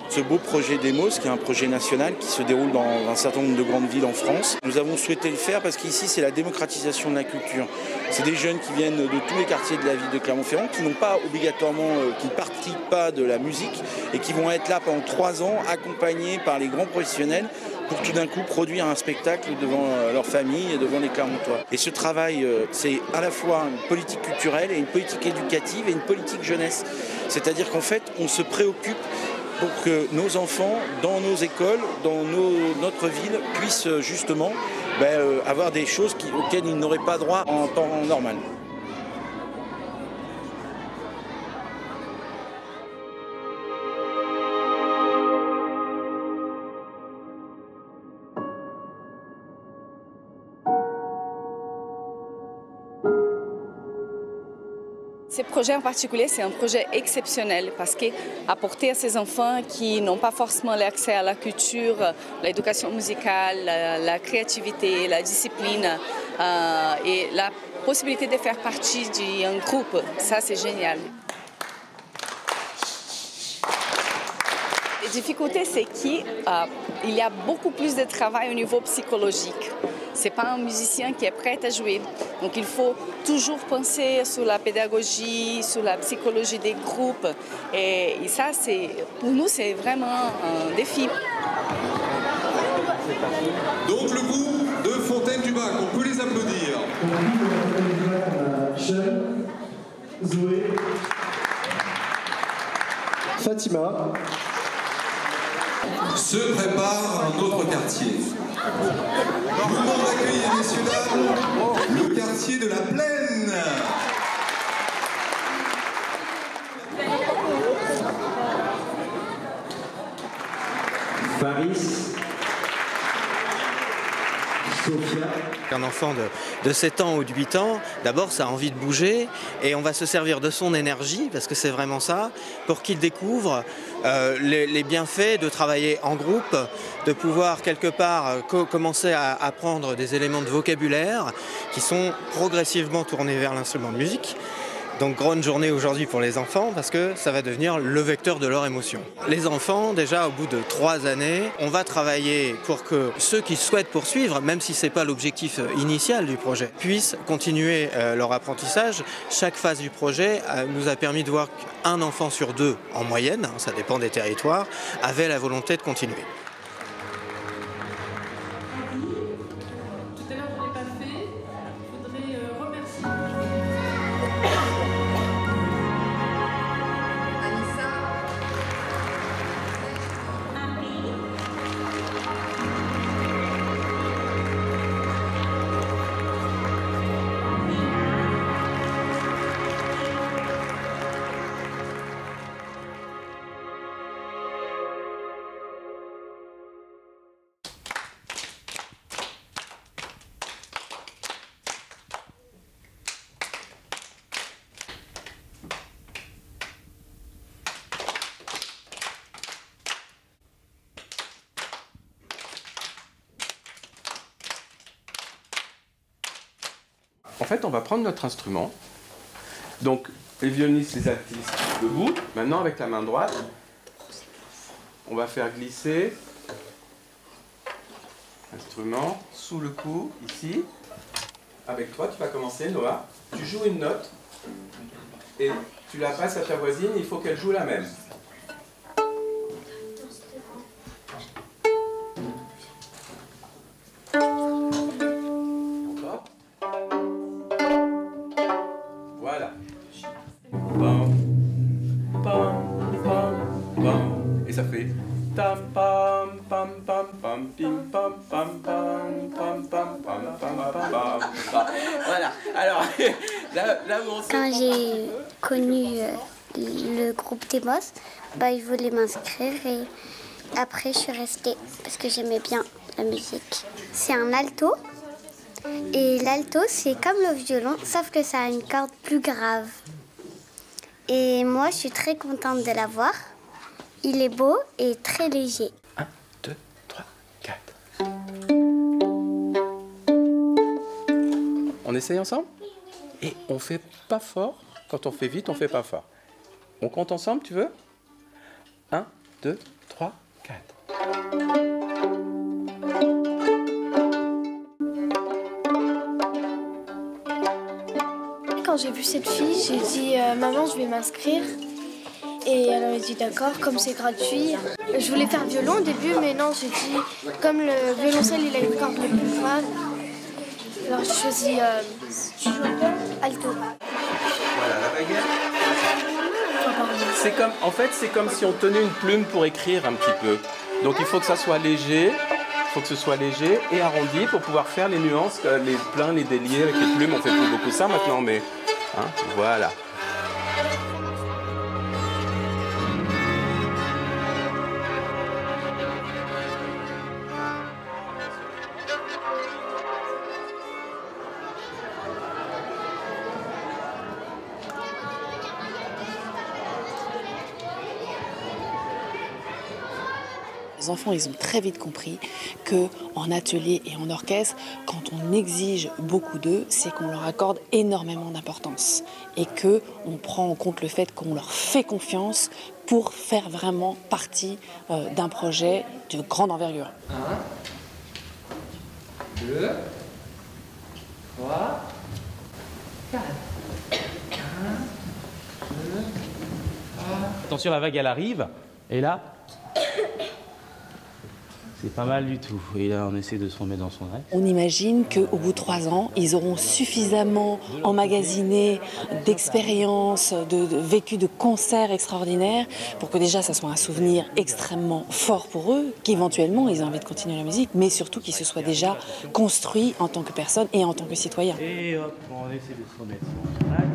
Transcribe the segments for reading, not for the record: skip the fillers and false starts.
Ce beau projet Demos, qui est un projet national qui se déroule dans un certain nombre de grandes villes en France, nous avons souhaité le faire parce qu'ici c'est la démocratisation de la culture. C'est des jeunes qui viennent de tous les quartiers de la ville de Clermont-Ferrand, qui n'ont pas obligatoirement, qui ne participent pas de la musique et qui vont être là pendant 3 ans, accompagnés par les grands professionnels pour tout d'un coup produire un spectacle devant leur famille et devant les Clermontois. Et ce travail, c'est à la fois une politique culturelle et une politique éducative et une politique jeunesse. C'est-à-dire qu'en fait, on se préoccupe pour que nos enfants, dans nos écoles, dans notre ville, puissent justement avoir des choses auxquelles ils n'auraient pas droit en temps normal. Ce projet en particulier, c'est un projet exceptionnel parce qu'apporter à ces enfants qui n'ont pas forcément l'accès à la culture, l'éducation musicale, la créativité, la discipline et la possibilité de faire partie d'un groupe, ça c'est génial. La difficulté, c'est qu'il y a beaucoup plus de travail au niveau psychologique. Ce n'est pas un musicien qui est prêt à jouer. Donc il faut toujours penser sur la pédagogie, sur la psychologie des groupes. Et ça, pour nous, c'est vraiment un défi. Donc le groupe de Fontaine-du-Bac, on peut les applaudir. Sean, Zoé, Fatima. Se prépare un autre quartier. Nous demandons d'accueillir, messieurs, dames, le quartier de la Plaine. Faris, Sophia. Un enfant de 7 ans ou de 8 ans, d'abord ça a envie de bouger et on va se servir de son énergie, parce que c'est vraiment ça, pour qu'il découvre les bienfaits de travailler en groupe, de pouvoir quelque part commencer à apprendre des éléments de vocabulaire qui sont progressivement tournés vers l'instrument de musique. Donc grande journée aujourd'hui pour les enfants parce que ça va devenir le vecteur de leur émotion. Les enfants, déjà au bout de 3 années, on va travailler pour que ceux qui souhaitent poursuivre, même si ce n'est pas l'objectif initial du projet, puissent continuer leur apprentissage. Chaque phase du projet nous a permis de voir qu'un enfant sur 2 en moyenne, ça dépend des territoires, avait la volonté de continuer. En fait, on va prendre notre instrument. Donc, les violonistes, les altistes debout. Maintenant, avec la main droite, on va faire glisser l'instrument sous le cou, ici. Avec toi, tu vas commencer, Noah. Tu joues une note et tu la passes à ta voisine. Il faut qu'elle joue la même. Voilà. Pam, pam, pam, pam. Et ça fait tam pam pam pam pam pim pam pam pam pam pam pam pam pam pam. Voilà. Alors là où on sait. Quand j'ai connu le groupe Demos, ils voulaient m'inscrire et après je suis restée parce que j'aimais bien la musique. C'est un alto. Et l'alto, c'est comme le violon, sauf que ça a une corde plus grave. Et moi, je suis très contente de l'avoir. Il est beau et très léger. On essaye ensemble? Et on fait pas fort. Quand on fait vite, on fait pas fort. On compte ensemble, tu veux? 1, 2, 3, 4. Quand j'ai vu cette fille, j'ai dit maman, je vais m'inscrire. Et elle m'a dit d'accord, comme c'est gratuit. Je voulais faire violon au début, mais non, j'ai dit comme le violoncelle il a une corde le plus grave. Alors j'ai choisi alto. Voilà la baguette. C'est comme, en fait, c'est comme si on tenait une plume pour écrire un petit peu. Donc il faut que ça soit léger, et arrondi pour pouvoir faire les nuances, les pleins, les déliés avec les plumes. On fait plus beaucoup ça maintenant, mais hein, voilà. Les enfants, ils ont très vite compris qu'en atelier et en orchestre, quand on exige beaucoup d'eux, c'est qu'on leur accorde énormément d'importance et qu'on prend en compte le fait qu'on leur fait confiance pour faire vraiment partie d'un projet de grande envergure. 1, 2, 3, 4. 1, 2, 3. Attention, la vague, elle arrive, et là... C'est pas mal du tout. Et là, on essaie de se remettre dans son axe. On imagine qu'au bout de 3 ans, ils auront suffisamment emmagasiné d'expériences, de vécu de concerts extraordinaires pour que déjà, ça soit un souvenir extrêmement fort pour eux, qu'éventuellement, ils aient envie de continuer la musique, mais surtout qu'ils se soient déjà construits en tant que personne et en tant que citoyen. Et hop, on essaie de se remettre sur son axe.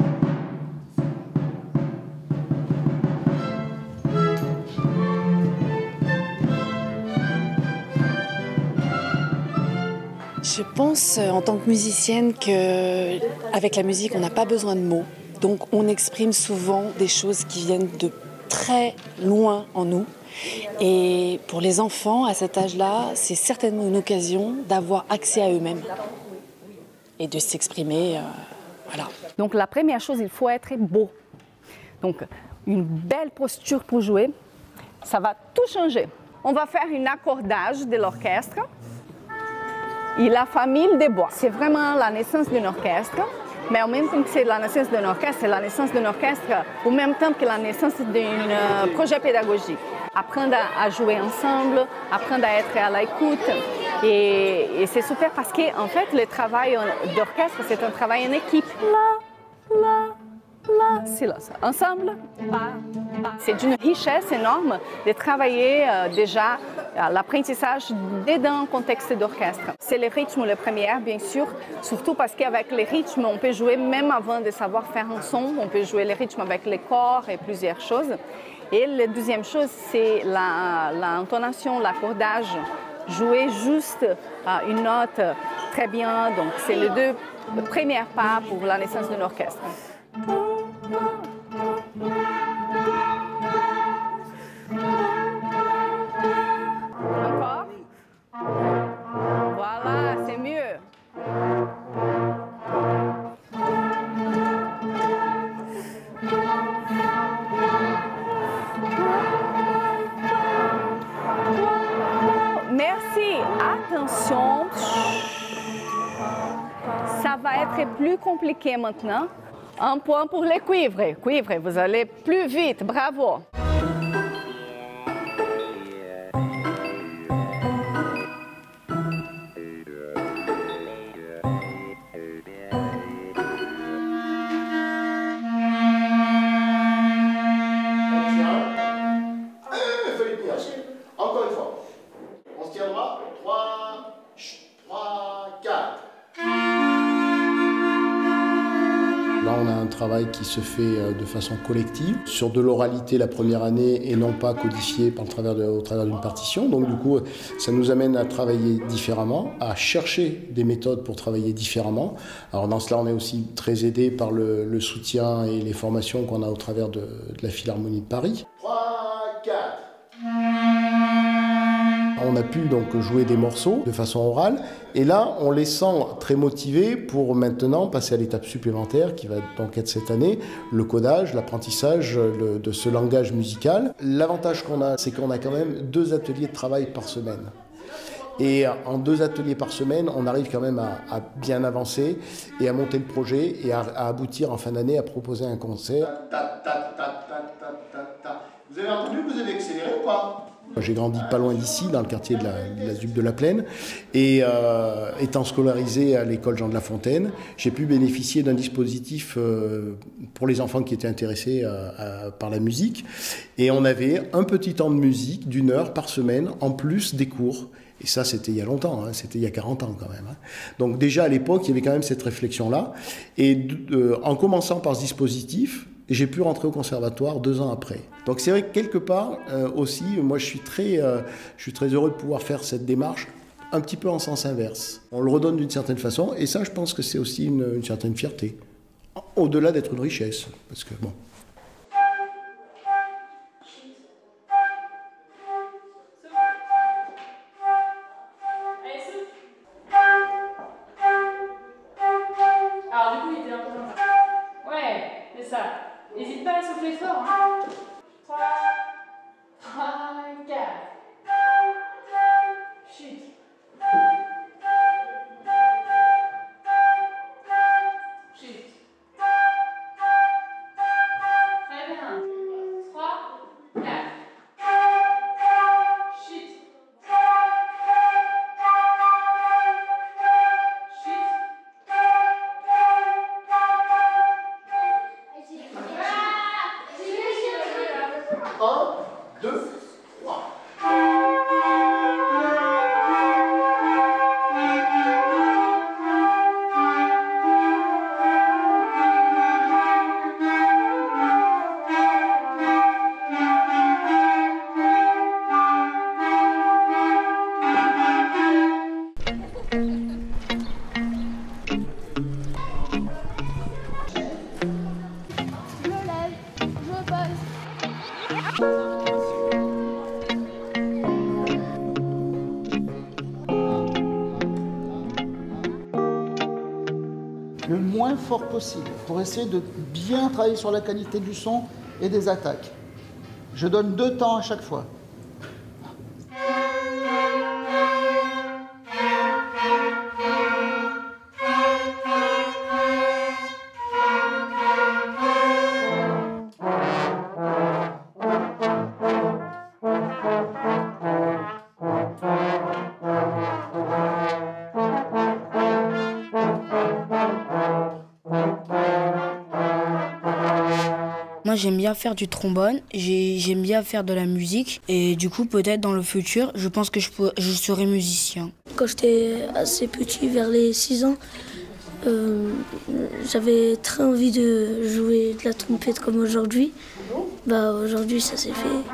Je pense en tant que musicienne qu'avec la musique, on n'a pas besoin de mots. Donc on exprime souvent des choses qui viennent de très loin en nous. Et pour les enfants, à cet âge-là, c'est certainement une occasion d'avoir accès à eux-mêmes et de s'exprimer. Voilà. Donc la première chose, il faut être beau. Donc une belle posture pour jouer, ça va tout changer. On va faire un accordage de l'orchestre. Et la famille des bois, c'est vraiment la naissance d'un orchestre, mais en même temps que c'est la naissance d'un orchestre, c'est la naissance d'un orchestre au même temps que la naissance d'un projet pédagogique. Apprendre à jouer ensemble, apprendre à être à l'écoute. Et c'est super parce qu'en fait, le travail d'orchestre, c'est un travail en équipe. Silence. Ensemble, c'est d'une richesse énorme de travailler déjà l'apprentissage dans un contexte d'orchestre. C'est le rythme le premier, bien sûr, surtout parce qu'avec les rythmes, on peut jouer même avant de savoir faire un son, on peut jouer les rythmes avec les corps et plusieurs choses. Et la deuxième chose, c'est l'intonation, l'accordage, jouer juste une note très bien. Donc c'est les deux premiers pas pour la naissance d'un orchestre. Encore. Voilà, c'est mieux. Merci. Attention. Ça va être plus compliqué maintenant. Un point pour les cuivres. Cuivre, vous allez plus vite. Bravo. Encore une fois. On se tiendra. 3, 4. Là, on a un travail qui se fait de façon collective, sur de l'oralité la première année et non pas codifié au travers d'une partition. Donc du coup, ça nous amène à travailler différemment, à chercher des méthodes pour travailler différemment. Alors dans cela, on est aussi très aidé par le soutien et les formations qu'on a au travers de la Philharmonie de Paris. 3, 4. on a pu donc jouer des morceaux de façon orale. Et là, on les sent très motivés pour maintenant passer à l'étape supplémentaire qui va donc être cette année, le codage, l'apprentissage de ce langage musical. L'avantage qu'on a, c'est qu'on a quand même 2 ateliers de travail par semaine. Et en 2 ateliers par semaine, on arrive quand même à bien avancer et à monter le projet et à aboutir en fin d'année à proposer un concert. Vous avez entendu que vous avez accéléré ou pas? J'ai grandi pas loin d'ici, dans le quartier de la ZUP de la Plaine, et étant scolarisé à l'école Jean de La Fontaine, j'ai pu bénéficier d'un dispositif pour les enfants qui étaient intéressés par la musique. Et on avait un petit temps de musique d'1 heure par semaine, en plus des cours. Et ça, c'était il y a longtemps, hein, c'était il y a 40 ans quand même. Hein. Donc déjà à l'époque, il y avait quand même cette réflexion-là. Et en commençant par ce dispositif, j'ai pu rentrer au conservatoire 2 ans après. Donc c'est vrai que quelque part aussi, moi je suis très heureux de pouvoir faire cette démarche un petit peu en sens inverse. On le redonne d'une certaine façon, et ça je pense que c'est aussi une certaine fierté, au-delà d'être une richesse, parce que bon. Alors du coup il était un peu loin. Ouais, c'est ça. N'hésite pas à souffler fort. Hein. 3, 4. Chute. Chute. Très bien. 3, 4. Chute. Le moins fort possible pour essayer de bien travailler sur la qualité du son et des attaques. Je donne 2 temps à chaque fois. Moi j'aime bien faire du trombone, j'aime bien faire de la musique et du coup peut-être dans le futur je pense que je serai musicien. Quand j'étais assez petit, vers les 6 ans, j'avais très envie de jouer de la trompette comme aujourd'hui. Bah aujourd'hui ça s'est fait.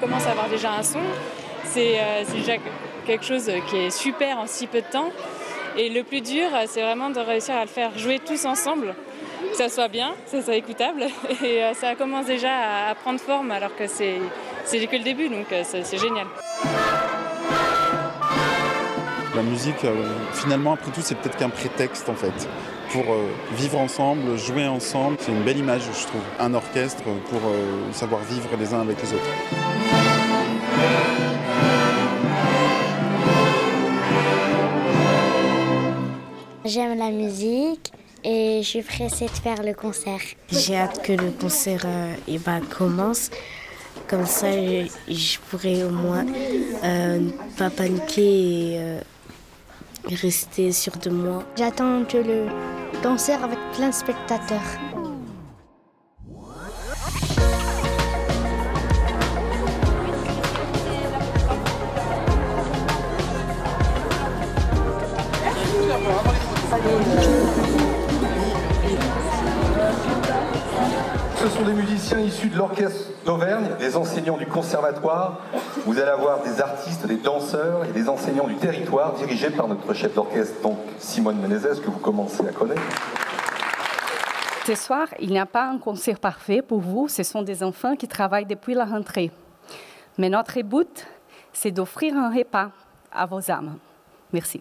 Commence à avoir déjà un son, c'est déjà quelque chose qui est super en si peu de temps. Et le plus dur, c'est vraiment de réussir à le faire jouer tous ensemble, que ça soit bien, que ça soit écoutable. Et ça commence déjà à prendre forme alors que c'est que le début, donc c'est génial. La musique, finalement, après tout, c'est peut-être qu'un prétexte en fait, pour vivre ensemble, jouer ensemble. C'est une belle image, je trouve. Un orchestre pour savoir vivre les uns avec les autres. J'aime la musique et je suis pressée de faire le concert. J'ai hâte que le concert commence. Comme ça, je pourrai au moins ne pas paniquer et rester sûre de moi. J'attends que le concert avec plein de spectateurs. musiciens issus de l'orchestre d'Auvergne, des enseignants du conservatoire. Vous allez avoir des artistes, des danseurs et des enseignants du territoire dirigés par notre chef d'orchestre, donc Simone Menezes, que vous commencez à connaître. Ce soir, il n'y a pas un concert parfait pour vous. Ce sont des enfants qui travaillent depuis la rentrée. Mais notre but, c'est d'offrir un repas à vos âmes. Merci.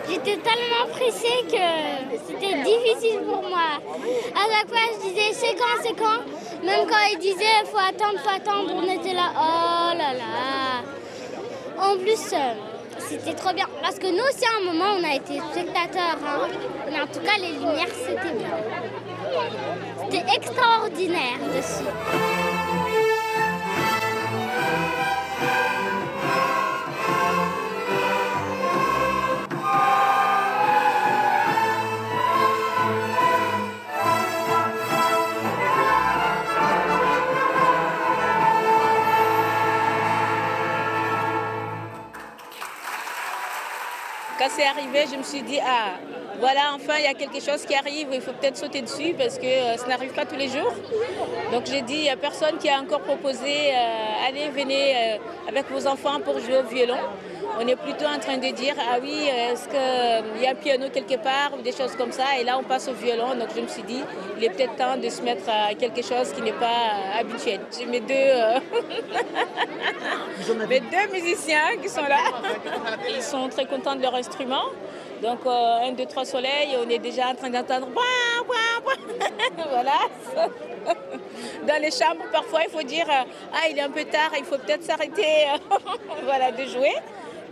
J'étais tellement pressée que c'était difficile pour moi. À chaque fois, je disais c'est quand. Même quand ils disaient faut attendre, on était là, oh là là. En plus, c'était trop bien. Parce que nous aussi, à un moment, on a été spectateurs. Hein. Mais en tout cas, les lumières, c'était bien. C'était extraordinaire dessus. Quand c'est arrivé, je me suis dit, ah, voilà, enfin, il y a quelque chose qui arrive, il faut peut-être sauter dessus parce que ça n'arrive pas tous les jours. Donc j'ai dit, il n'y a personne qui a encore proposé, allez, venez avec vos enfants pour jouer au violon. On est plutôt en train de dire, ah oui, est-ce qu'il y a un piano quelque part ou des choses comme ça. Et là, on passe au violon. Donc je me suis dit, il est peut-être temps de se mettre à quelque chose qui n'est pas habituel. J'ai mes deux musiciens qui sont là. Ils sont très contents de leur instrument. Donc 1, 2, 3 soleil, on est déjà en train d'entendre. Voilà. Dans les chambres, parfois, il faut dire, ah, il est un peu tard, il faut peut-être s'arrêter voilà, de jouer.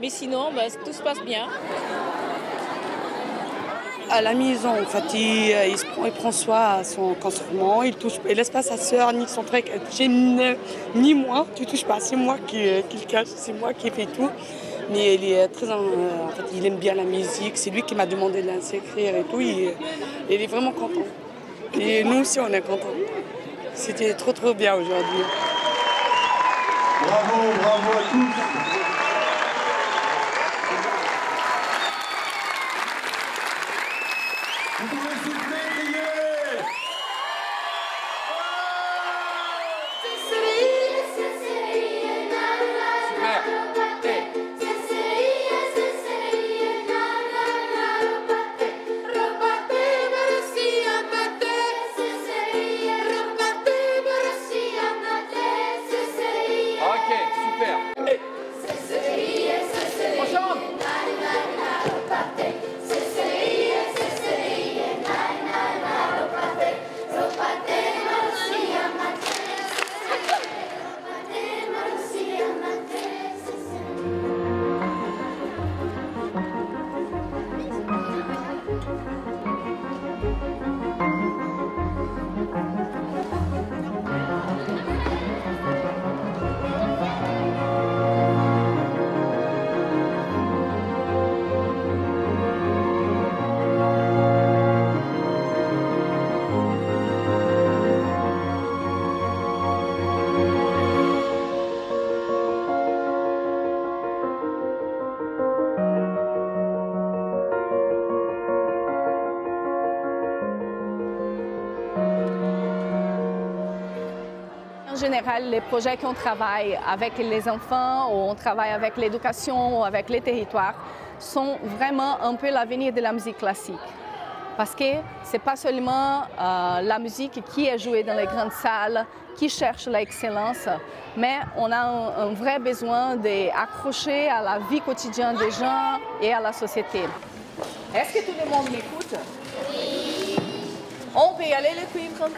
Mais sinon, bah, tout se passe bien. À la maison, en fait, il prend soin à son instrument, il laisse pas sa sœur ni son frère. Ni moi, tu touches pas. C'est moi qui le cache, c'est moi qui fais tout. Mais il est très, en fait, il aime bien la musique. C'est lui qui m'a demandé de l'inscrire et tout. Il est vraiment content. Et nous aussi, on est contents. C'était trop bien aujourd'hui. Bravo à tous. Vous pouvez souffler, crier. En général, les projets qu'on travaille avec les enfants, ou on travaille avec l'éducation, ou avec les territoires, sont vraiment un peu l'avenir de la musique classique. Parce que ce n'est pas seulement la musique qui est jouée dans les grandes salles, qui cherche l'excellence, mais on a un vrai besoin d'accrocher à la vie quotidienne des gens et à la société. Est-ce que tout le monde m'écoute? Oui. On peut y aller, le cuivre.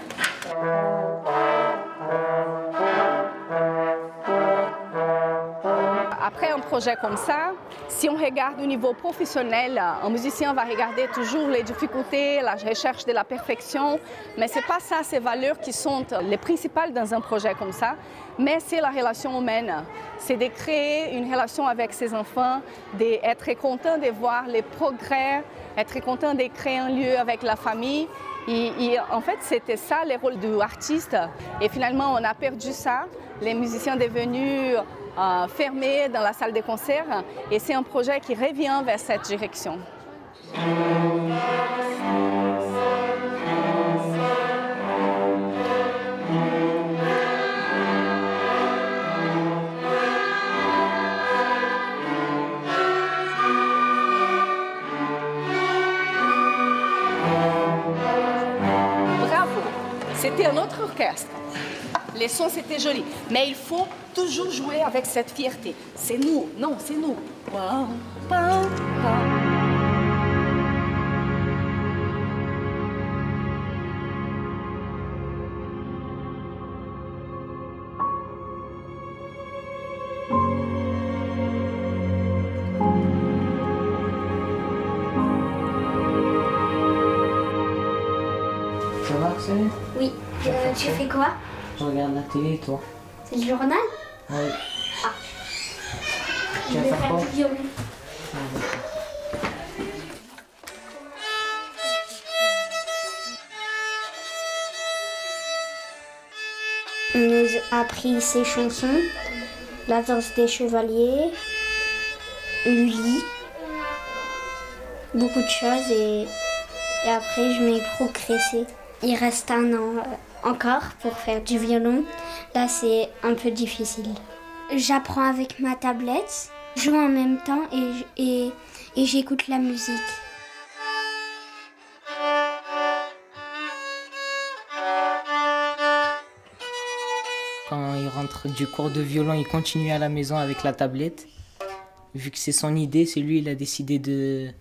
Après un projet comme ça, si on regarde au niveau professionnel, un musicien va regarder toujours les difficultés, la recherche de la perfection, mais ce n'est pas ça, ces valeurs qui sont les principales dans un projet comme ça, mais c'est la relation humaine. C'est de créer une relation avec ses enfants, d'être content de voir les progrès, être content de créer un lieu avec la famille. Et en fait, c'était ça le rôle de l'artiste. Et finalement, on a perdu ça. Les musiciens sont devenus fermés dans la salle de concert. Et c'est un projet qui revient vers cette direction. C'était un autre orchestre. Les sons, c'était joli. Mais il faut toujours jouer avec cette fierté. C'est nous. Non, c'est nous. Ça va, Axel? Oui. Tu fais quoi? Je regarde la télé, toi. C'est le journal? Oui. Ah. Tu vas faire quoi? Du violon. On nous a appris ces chansons, la danse des chevaliers, Lully, beaucoup de choses et après je m'ai progressé. Il reste un an encore pour faire du violon. Là, c'est un peu difficile. J'apprends avec ma tablette, je joue en même temps et j'écoute la musique. Quand il rentre du cours de violon, il continue à la maison avec la tablette. Vu que c'est son idée, c'est lui, il a décidé de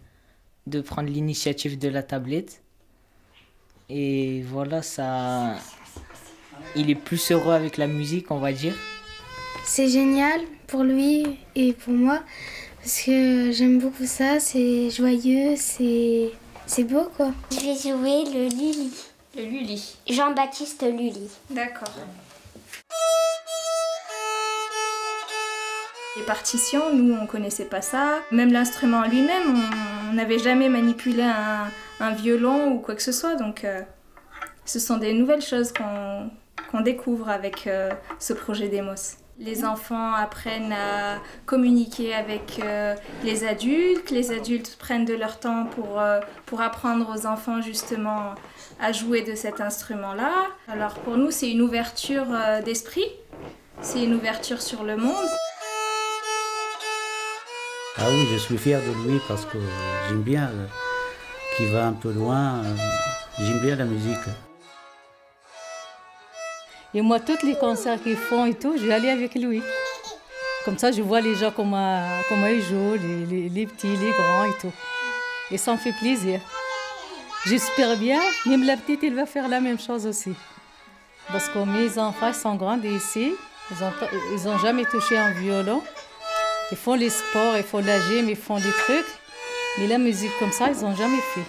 prendre l'initiative de la tablette. Et voilà, ça, il est plus heureux avec la musique, on va dire. C'est génial pour lui et pour moi, parce que j'aime beaucoup ça, c'est joyeux, c'est beau quoi. Je vais jouer le Lully. Le Lully. Jean-Baptiste Lully. D'accord. Les partitions, nous, on ne connaissait pas ça. Même l'instrument lui-même, on n'avait jamais manipulé un violon ou quoi que ce soit. Donc, ce sont des nouvelles choses qu'on découvre avec ce projet Demos. Les enfants apprennent à communiquer avec les adultes prennent de leur temps pour apprendre aux enfants justement à jouer de cet instrument-là. Alors pour nous, c'est une ouverture d'esprit, c'est une ouverture sur le monde. Ah oui, je suis fier de lui parce que j'aime bien qu'il va un peu loin, j'aime bien la musique. Et moi, tous les concerts qu'ils font et tout, je vais aller avec lui. Comme ça, je vois les gens comment ils jouent, les petits, les grands et tout. Et ça me fait plaisir. J'espère bien, même la petite, elle va faire la même chose aussi. Parce que mes enfants sont grands ici, ils n'ont jamais touché un violon. Ils font les sports, ils font la gym, ils font des trucs. Mais la musique comme ça, ils n'ont jamais fait.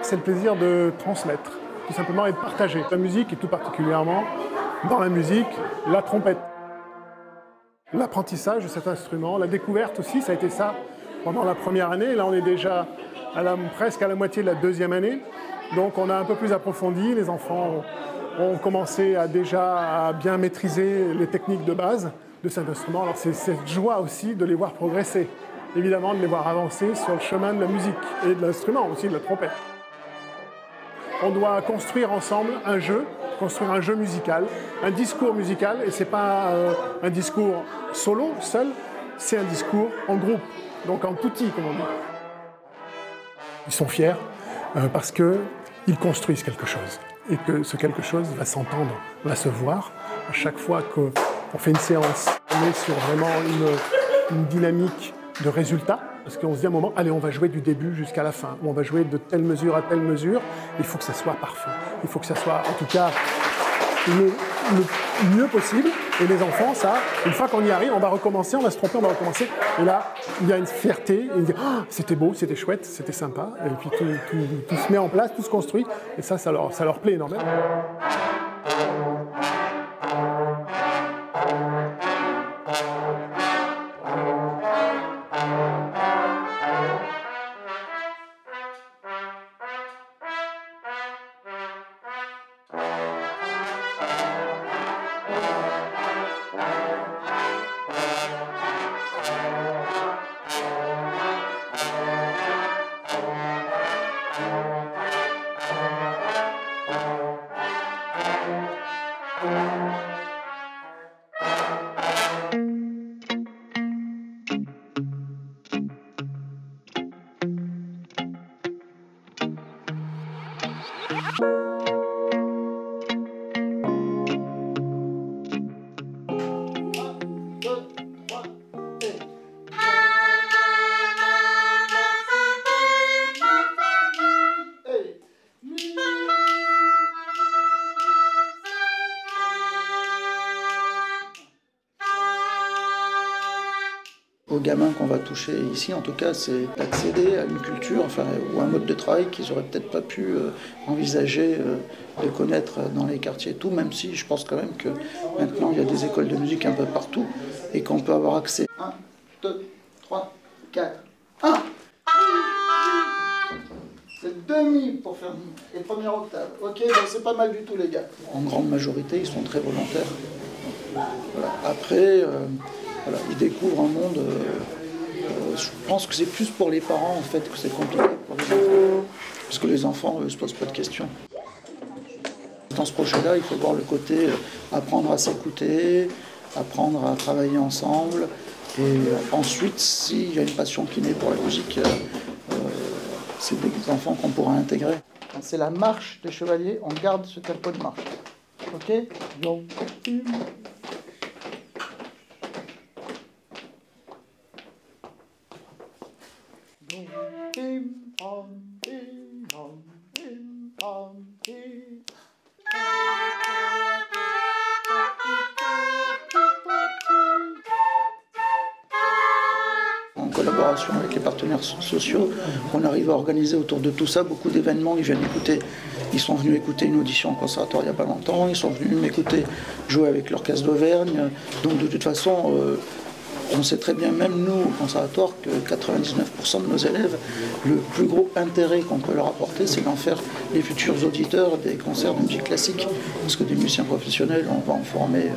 C'est le plaisir de transmettre, tout simplement, et de partager la musique, et tout particulièrement, dans la musique, la trompette. L'apprentissage de cet instrument, la découverte aussi, ça a été ça pendant la première année. Là, on est déjà presque à la moitié de la deuxième année. Donc, on a un peu plus approfondi. Les enfants ont commencé à bien maîtriser les techniques de base de cet instrument. Alors, c'est cette joie aussi de les voir progresser. Évidemment, de les voir avancer sur le chemin de la musique et de l'instrument aussi, de la trompette. On doit construire ensemble un jeu musical, un discours musical, et ce n'est pas un discours solo, seul, c'est un discours en groupe, donc en tutti, comme on dit. Ils sont fiers parce qu'ils construisent quelque chose, et que ce quelque chose va s'entendre, va se voir. À chaque fois qu'on fait une séance, on est sur vraiment une dynamique de résultats. Parce qu'on se dit à un moment, allez, on va jouer du début jusqu'à la fin, ou on va jouer de telle mesure à telle mesure. Il faut que ça soit parfait. Il faut que ça soit, en tout cas, le mieux possible. Et les enfants, ça, une fois qu'on y arrive, on va recommencer, on va se tromper, on va recommencer. Et là, il y a une fierté. Et ils disent, oh, c'était beau, c'était chouette, c'était sympa. Et puis tout se met en place, tout se construit. Et ça leur plaît énormément. Aux gamins qu'on va toucher ici, en tout cas, c'est d'accéder à une culture, ou un mode de travail qu'ils n'auraient peut-être pas pu envisager de connaître dans les quartiers et tout, même si je pense quand même que maintenant il y a des écoles de musique un peu partout et qu'on peut avoir accès. 1, 2, 3, 4, 1. C'est demi pour faire les premières octaves. Ok, donc c'est pas mal du tout les gars. En grande majorité, ils sont très volontaires. Voilà. Après, ils découvrent un monde. Je pense que c'est plus pour les parents en fait que c'est compliqué pour les enfants, parce que les enfants ne se posent pas de questions. Dans ce projet-là, il faut voir le côté apprendre à s'écouter, apprendre à travailler ensemble, et ensuite, s'il y a une passion qui naît pour la musique, c'est des enfants qu'on pourra intégrer. C'est la marche des chevaliers, on garde ce tempo de marche. Ok? Donc, en collaboration avec les partenaires sociaux, on arrive à organiser autour de tout ça beaucoup d'événements. Ils sont venus écouter une audition au conservatoire il n'y a pas longtemps, ils sont venus m'écouter jouer avec l'orchestre d'Auvergne. Donc de toute façon, on sait très bien, même nous, au conservatoire, que 99% de nos élèves, le plus gros intérêt qu'on peut leur apporter, c'est d'en faire les futurs auditeurs des concerts de musique classique. Parce que des musiciens professionnels, on va en former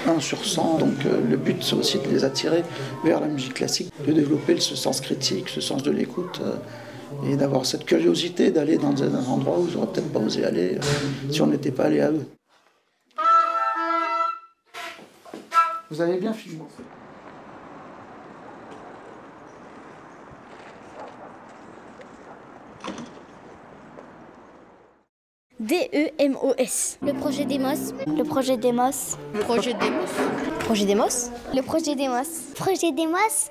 1 sur 100. Donc le but, c'est aussi de les attirer vers la musique classique, de développer ce sens critique, ce sens de l'écoute, et d'avoir cette curiosité d'aller dans un endroit où ils n'auraient peut-être pas osé aller si on n'était pas allé à eux. Vous avez bien filmé. DEMOS. Le projet Demos. Le projet Demos. Le projet Demos. Projet Demos. Le projet Demos. Projet Demos.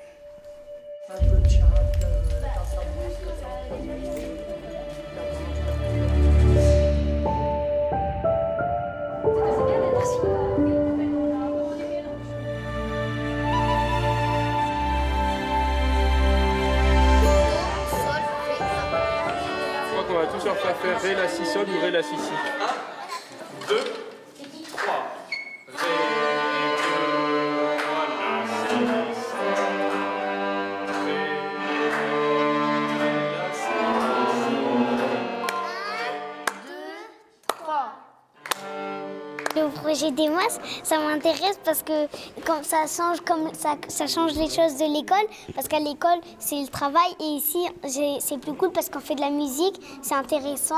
On va tous leur faire Ré, La, Si, Sol ou Ré, La, Si, Si. 1, 2, 3. Ré, La, Le projet Demos, ça m'intéresse parce que ça change les choses de l'école. Parce qu'à l'école, c'est le travail. Et ici, c'est plus cool parce qu'on fait de la musique. C'est intéressant.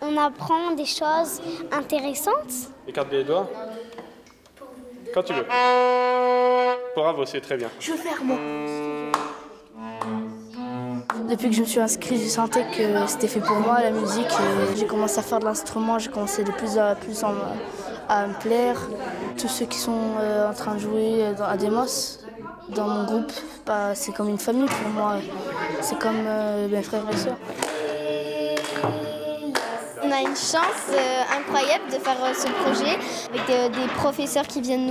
On apprend des choses intéressantes. Écarte bien les doigts. Quand tu veux. Bravo, c'est très bien. Je veux faire moi. Depuis que je me suis inscrite, j'ai senti que c'était fait pour moi, la musique. J'ai commencé à faire de l'instrument, j'ai commencé de plus en plus à me plaire. Tous ceux qui sont en train de jouer à Demos, dans mon groupe, c'est comme une famille pour moi. C'est comme mes frères et sœurs. On a une chance incroyable de faire ce projet avec des professeurs qui viennent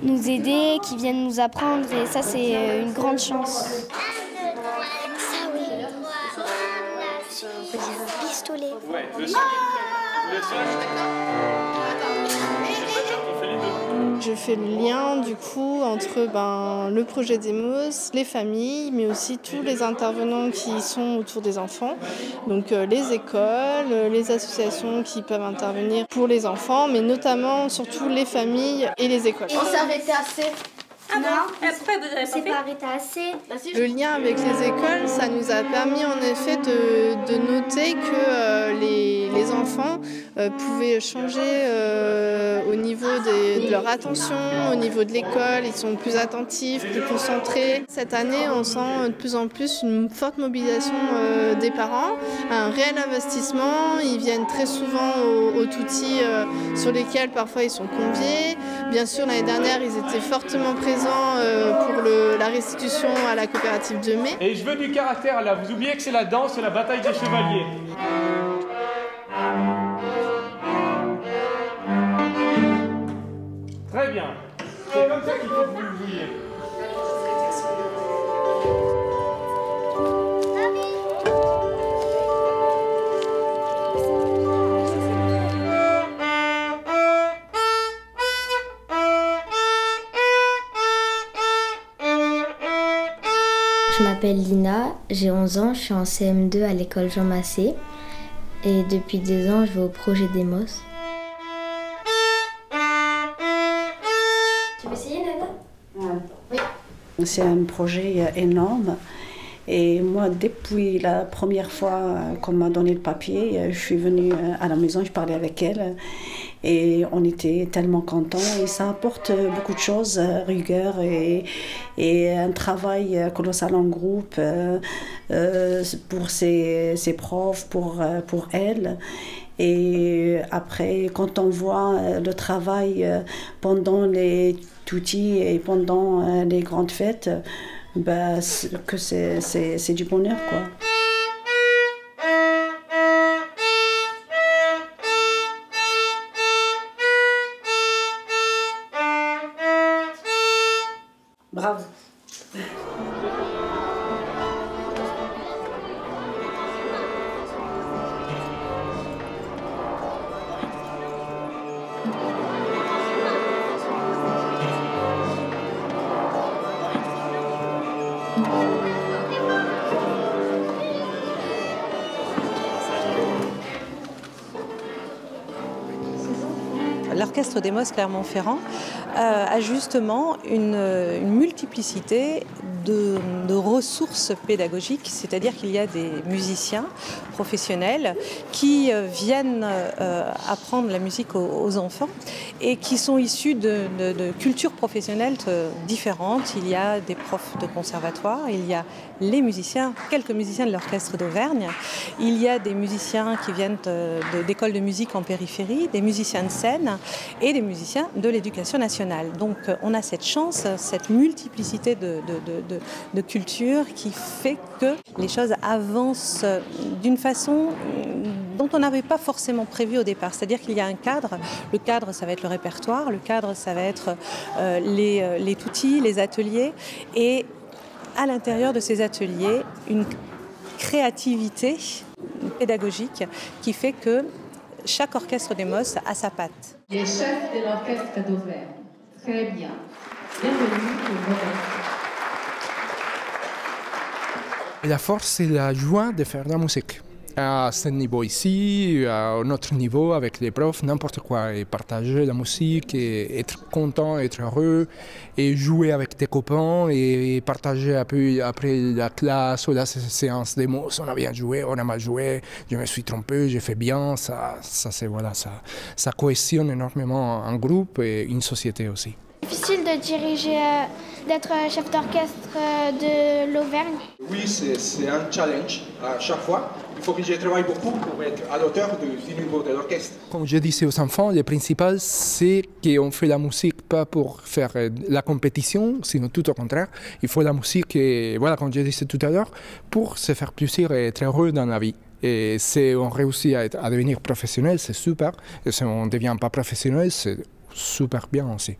nous aider, qui viennent nous apprendre et ça c'est une grande chance. Ça oui. J'ai un pistolet. Ouais, le son. Le son. Je fais le lien du coup entre le projet Demos, les familles, mais aussi tous les intervenants qui sont autour des enfants. Donc les écoles, les associations qui peuvent intervenir pour les enfants, mais notamment surtout les familles et les écoles. On s'est arrêté assez. Ah non, c'est pas arrêté assez. Le lien avec les écoles, ça nous a permis en effet de noter que les enfants pouvaient changer au niveau de leur attention, au niveau de l'école, ils sont plus attentifs, plus concentrés. Cette année, on sent de plus en plus une forte mobilisation des parents, un réel investissement. Ils viennent très souvent aux Touti sur lesquels parfois ils sont conviés. Bien sûr, l'année dernière, ils étaient fortement présents pour la restitution à la coopérative de mai. Et je veux du caractère là, vous oubliez que c'est la danse, c'est la bataille des chevaliers. Très bien, c'est comme ça qu'il faut que vous le vouliez. Je m'appelle Lina, j'ai 11 ans, je suis en CM2 à l'école Jean Massé et depuis 2 ans je vais au projet Demos. Tu veux essayer Nana? Oui. C'est un projet énorme et moi depuis la première fois qu'on m'a donné le papier, je suis venue à la maison, je parlais avec elle. Et on était tellement contents et ça apporte beaucoup de choses, rigueur et un travail colossal en groupe pour ses profs, pour elle. Et après, quand on voit le travail pendant les Touti et pendant les grandes fêtes, que c'est du bonheur, quoi. Bravo. L'orchestre Demos Clermont-Ferrand a justement une multiplicité de ressources pédagogiques, c'est-à-dire qu'il y a des musiciens professionnels qui viennent apprendre la musique aux enfants et qui sont issus de cultures professionnelles différentes. Il y a des profs de conservatoire, il y a les musiciens, quelques musiciens de l'orchestre d'Auvergne, il y a des musiciens qui viennent d'écoles de musique en périphérie, des musiciens de scène et des musiciens de l'éducation nationale. Donc on a cette chance, cette multiplicité de cultures qui fait que les choses avancent d'une façon dont on n'avait pas forcément prévu au départ. C'est-à-dire qu'il y a un cadre. Le cadre, ça va être le répertoire. Le cadre, ça va être les Touti, les ateliers. Et à l'intérieur de ces ateliers, une créativité pédagogique qui fait que chaque orchestre Demos a sa patte. Les chefs de l'orchestre d'Auvergne. Très bien. Bienvenue au moment. La force, c'est la joie de faire de la musique. À ce niveau ici, à un autre niveau avec les profs, n'importe quoi. Et partager la musique, et être content, être heureux, et jouer avec tes copains, et partager un peu après la classe ou la séance des mots. On a bien joué, on a mal joué, je me suis trompé, j'ai fait bien. Ça cohésionne énormément un groupe et une société aussi. Difficile de diriger, d'être chef d'orchestre de l'Auvergne. Oui, c'est un challenge à chaque fois. Il faut que je travaille beaucoup pour être à l'auteur du niveau de l'orchestre. Comme je disais aux enfants, le principal, c'est qu'on fait la musique pas pour faire la compétition, sinon tout au contraire. Il faut la musique, et, voilà, comme je disais tout à l'heure, pour se faire plaisir et être heureux dans la vie. Et si on réussit à devenir professionnel, c'est super. Et si on ne devient pas professionnel, c'est super bien aussi.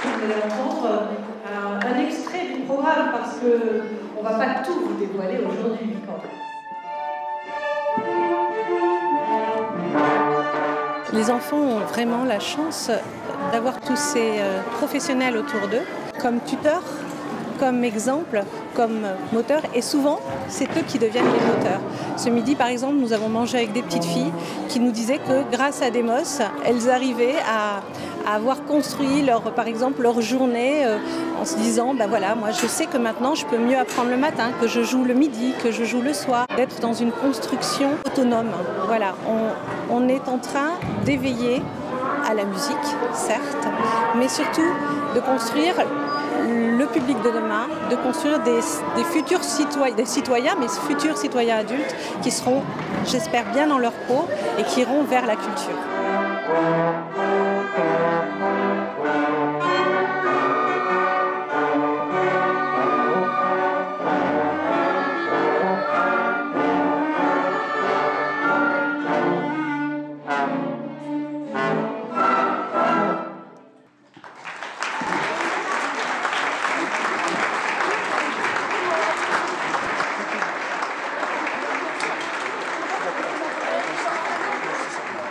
Vous allez entendre un extrait du programme parce qu'on ne va pas tout vous dévoiler aujourd'hui. Les enfants ont vraiment la chance d'avoir tous ces professionnels autour d'eux, comme tuteurs, comme exemple, comme moteur, et souvent, c'est eux qui deviennent les moteurs. Ce midi, par exemple, nous avons mangé avec des petites filles qui nous disaient que grâce à Demos, elles arrivaient à avoir construit par exemple leur journée en se disant ben voilà, moi je sais que maintenant je peux mieux apprendre le matin, que je joue le midi, que je joue le soir, d'être dans une construction autonome. Voilà, on est en train d'éveiller à la musique, certes, mais surtout de construire le public de demain, de construire des futurs citoyens, mais futurs citoyens adultes qui seront, j'espère, bien dans leur peau et qui iront vers la culture.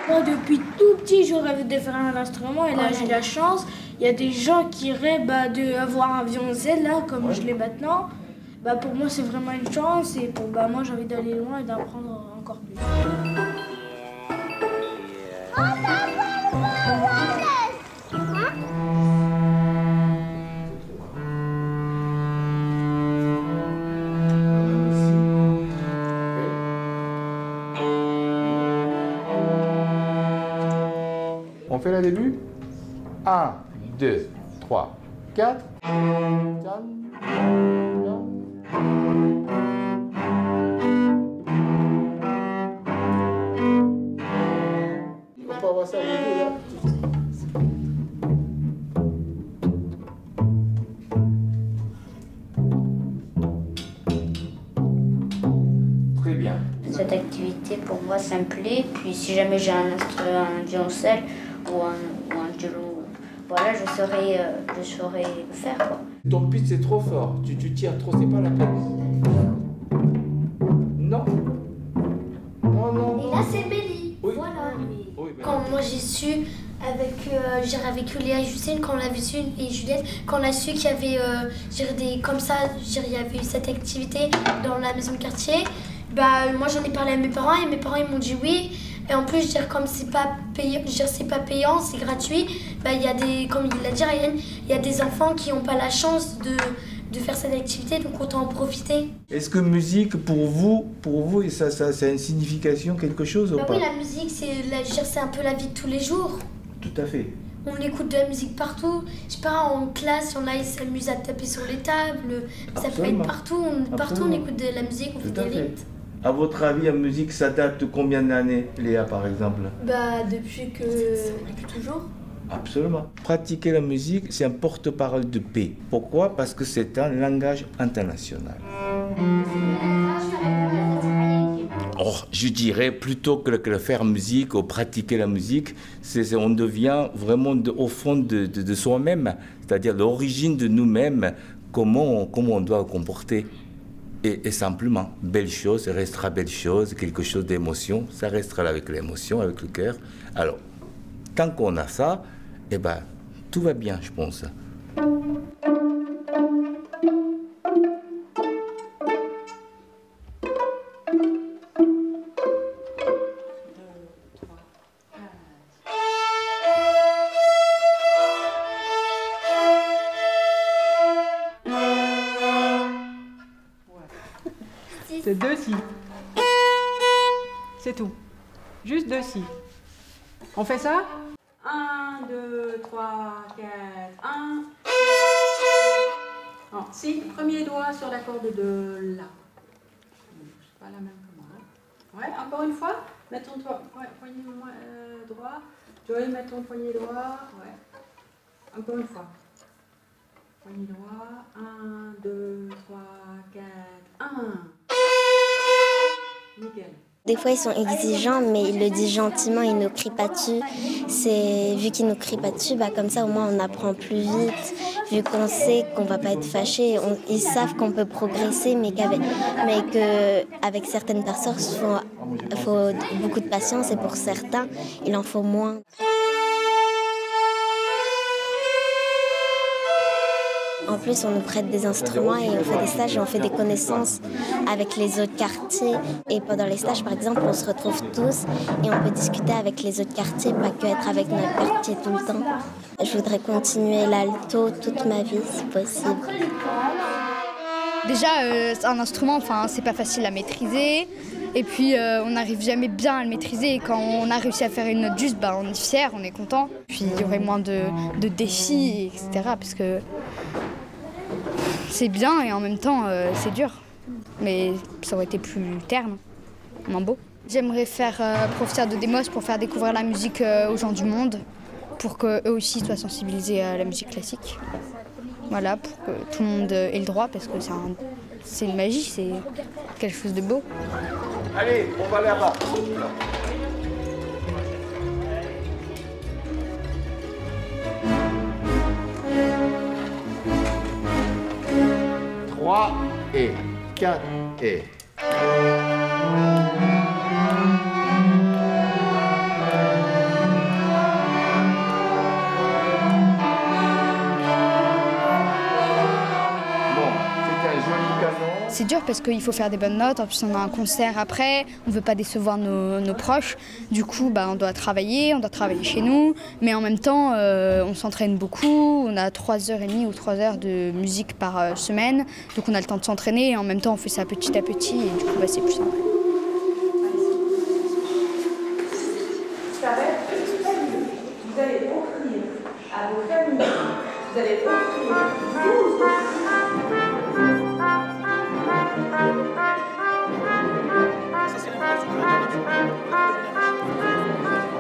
Moi, depuis tout petit, je rêve de faire un instrument et là, j'ai la chance. Il y a des gens qui rêvent d'avoir un violoncelle, là, comme je l'ai maintenant. Pour moi, c'est vraiment une chance et pour moi, j'ai envie d'aller loin et d'apprendre encore plus. On fait le début. 1, 2, 3, 4. On peut avoir ça au début là. Très bien. Cette activité pour moi ça me plaît. Puis si jamais j'ai un violoncelle ou un violon, voilà, je saurais le faire quoi. Ton pitch c'est trop fort, tu tires trop, c'est pas la peine. Non. Non. Et là c'est Béli, oui. Voilà. Oui, quand moi j'ai su avec Léa et Justine, quand on l'a su, et Juliette, quand on a su qu'il y avait comme ça, il y avait eu cette activité dans la maison de quartier, moi j'en ai parlé à mes parents et mes parents ils m'ont dit oui. Et en plus, comme c'est pas payant, c'est gratuit, il y a comme il l'a dit Ryan, il y a des enfants qui n'ont pas la chance de faire cette activité, donc autant en profiter. Est-ce que musique, pour vous ça a une signification, quelque chose ou pas? Oui, la musique, c'est un peu la vie de tous les jours. Tout à fait. On écoute de la musique partout. Je sais pas, en classe, il y en a, ils s'amusent à taper sur les tables. Ça peut être partout. Partout, on écoute de la musique, on fait des rythmes. À votre avis, la musique, ça date de combien d'années, Léa, par exemple? Depuis toujours. Absolument. Pratiquer la musique, c'est un porte-parole de paix. Pourquoi? Parce que c'est un langage international. Or, je dirais, plutôt que faire musique ou pratiquer la musique, on devient vraiment au fond de soi-même, c'est-à-dire l'origine de nous-mêmes, comment on doit se comporter. Et simplement, belle chose restera belle chose, quelque chose d'émotion, ça restera avec l'émotion, avec le cœur. Alors, tant qu'on a ça, tout va bien, je pense. juste 2 si. C'est tout. Juste 2 si. On fait ça? 1, 2, 3, 4, 1. Non, si, premier doigt sur la corde de là. C'est pas la même que moi. Ouais, encore une fois. Mets ton poignet droit. Joël, mets ton poignet droit. Ouais. Encore une fois. Poignet droit. 1, 2, 3, 4, 1. Nickel. Des fois, ils sont exigeants, mais ils le disent gentiment, ils ne crient pas dessus. Vu qu'ils ne crient pas dessus, comme ça, au moins, on apprend plus vite. Vu qu'on sait qu'on ne va pas être fâché, ils savent qu'on peut progresser, mais qu'avec certaines personnes, il faut beaucoup de patience, et pour certains, il en faut moins. En plus, on nous prête des instruments et on fait des stages et on fait des connaissances avec les autres quartiers. Et pendant les stages, par exemple, on se retrouve tous et on peut discuter avec les autres quartiers, pas que être avec notre quartier tout le temps. Je voudrais continuer l'alto toute ma vie, si possible. Déjà, un instrument, c'est pas facile à maîtriser. Et puis, on n'arrive jamais bien à le maîtriser. Et quand on a réussi à faire une note juste, on est fier, on est content. Puis, il y aurait moins de défis, etc. Parce que c'est bien et en même temps, c'est dur. Mais ça aurait été plus terne, moins beau. J'aimerais faire professeur de démos pour faire découvrir la musique aux gens du monde, pour qu'eux aussi soient sensibilisés à la musique classique. Voilà, pour que tout le monde ait le droit, parce que c'est une magie, c'est quelque chose de beau. Allez, on va là-bas. Trois et 4 et. C'est dur parce qu'il faut faire des bonnes notes, en plus on a un concert après, on ne veut pas décevoir nos proches. Du coup, on doit travailler chez nous, mais en même temps, on s'entraîne beaucoup. On a 3h30 ou 3 heures de musique par semaine, donc on a le temps de s'entraîner et en même temps on fait ça petit à petit et du coup c'est plus simple. Vous allez offrir à vos familles, vous allez offrir 12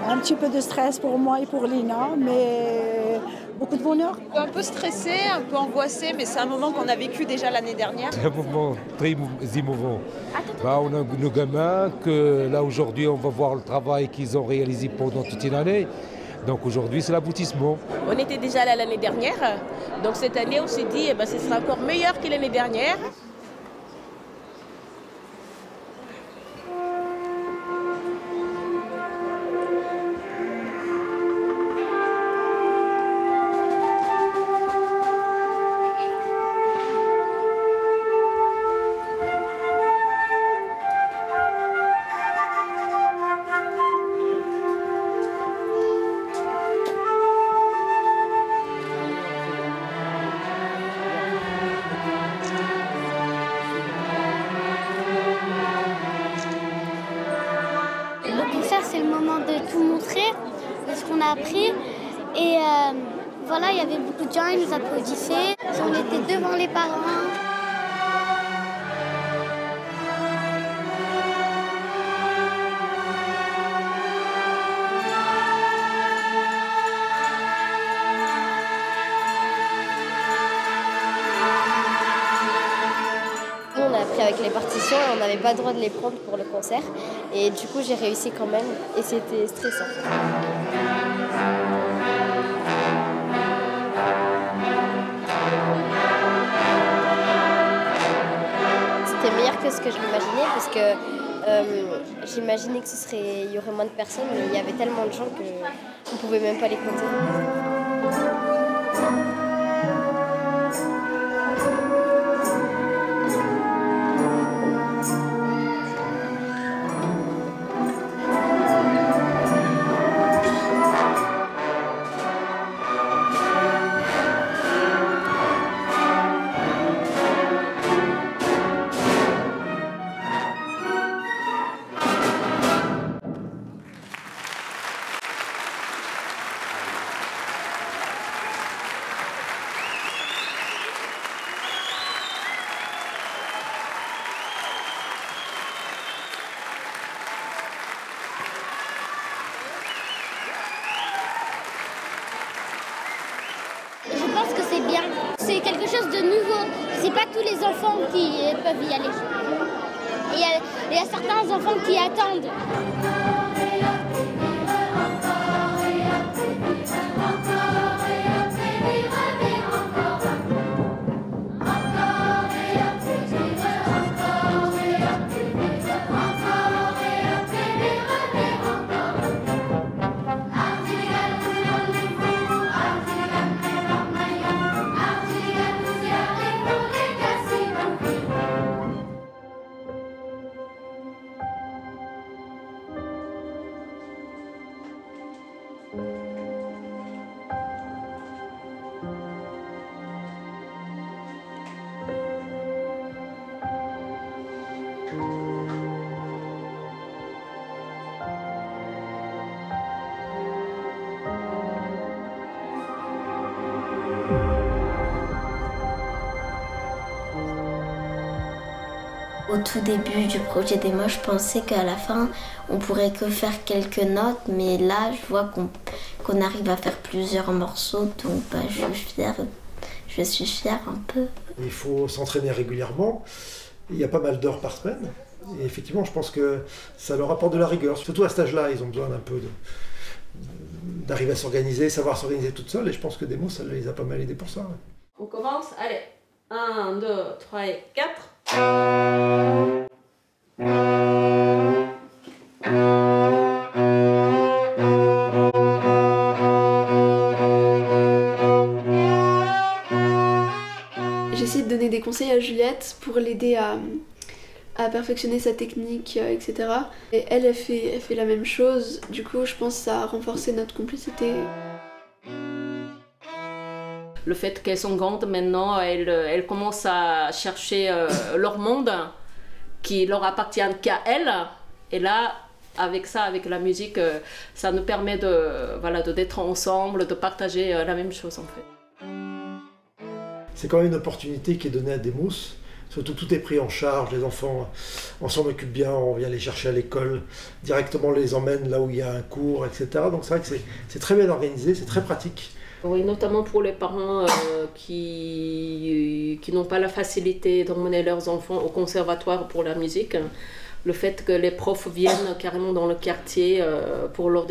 Un petit peu de stress pour moi et pour Lina, mais beaucoup de bonheur. Un peu stressé, un peu angoissé, mais c'est un moment qu'on a vécu déjà l'année dernière. C'est un moment très émouvant. On a nos gamins que là aujourd'hui on va voir le travail qu'ils ont réalisé pendant toute une année. Donc aujourd'hui c'est l'aboutissement. On était déjà là l'année dernière, donc cette année on s'est dit ce sera encore meilleur que l'année dernière. C'est le moment de tout montrer, de ce qu'on a appris. Et voilà, il y avait beaucoup de gens, ils nous applaudissaient. On était devant les parents. On a appris avec les partitions et on n'avait pas le droit de les prendre pour le concert. Et du coup, j'ai réussi quand même et c'était stressant. C'était meilleur que ce que je m'imaginais parce que j'imaginais qu'il y aurait moins de personnes, mais il y avait tellement de gens qu'on ne pouvait même pas les compter. enfants qui peuvent y aller. Et il y a certains enfants qui attendent. Au tout début du projet démo, je pensais qu'à la fin, on pourrait que faire quelques notes, mais là, je vois qu'on arrive à faire plusieurs morceaux, donc je suis fière un peu. Il faut s'entraîner régulièrement, il y a pas mal d'heures par semaine, et effectivement, je pense que ça leur apporte de la rigueur, surtout à cet âge-là, ils ont besoin d'un peu d'arriver à s'organiser, savoir s'organiser toute seule, et je pense que Demo, ça les a pas mal aidés pour ça. Ouais. On commence, allez, 1, 2, 3 et 4. J'essaie de donner des conseils à Juliette pour l'aider à perfectionner sa technique, etc. Et elle fait la même chose, du coup je pense que ça a renforcé notre complicité. Le fait qu'elles sont grandes maintenant, elles commencent à chercher leur monde qui leur appartient qu'à elles. Et là, avec ça, avec la musique, ça nous permet d'être ensemble, de partager la même chose en fait. C'est quand même une opportunité qui est donnée à Demos. Surtout tout est pris en charge, les enfants, on s'en occupe bien, on vient les chercher à l'école, directement on les emmène là où il y a un cours, etc. Donc c'est vrai que c'est très bien organisé, c'est très pratique. Oui, notamment pour les parents qui n'ont pas la facilité d'emmener leurs enfants au conservatoire pour la musique. Le fait que les profs viennent carrément dans le quartier pour leur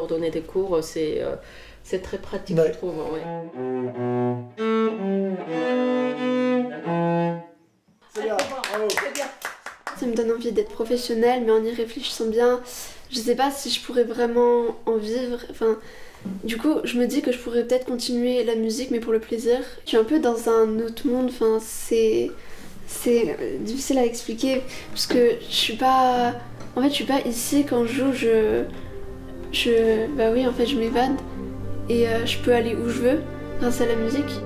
donner des cours, c'est très pratique, ouais. Je trouve. Ouais. Ça me donne envie d'être professionnelle, mais en y réfléchissant bien, je sais pas si je pourrais vraiment en vivre. Enfin, du coup, je me dis que je pourrais peut-être continuer la musique, mais pour le plaisir. Je suis un peu dans un autre monde, enfin, c'est difficile à expliquer, parce que je suis pas... En fait, je suis pas ici quand je joue, bah oui, en fait, je m'évade, et je peux aller où je veux grâce à la musique.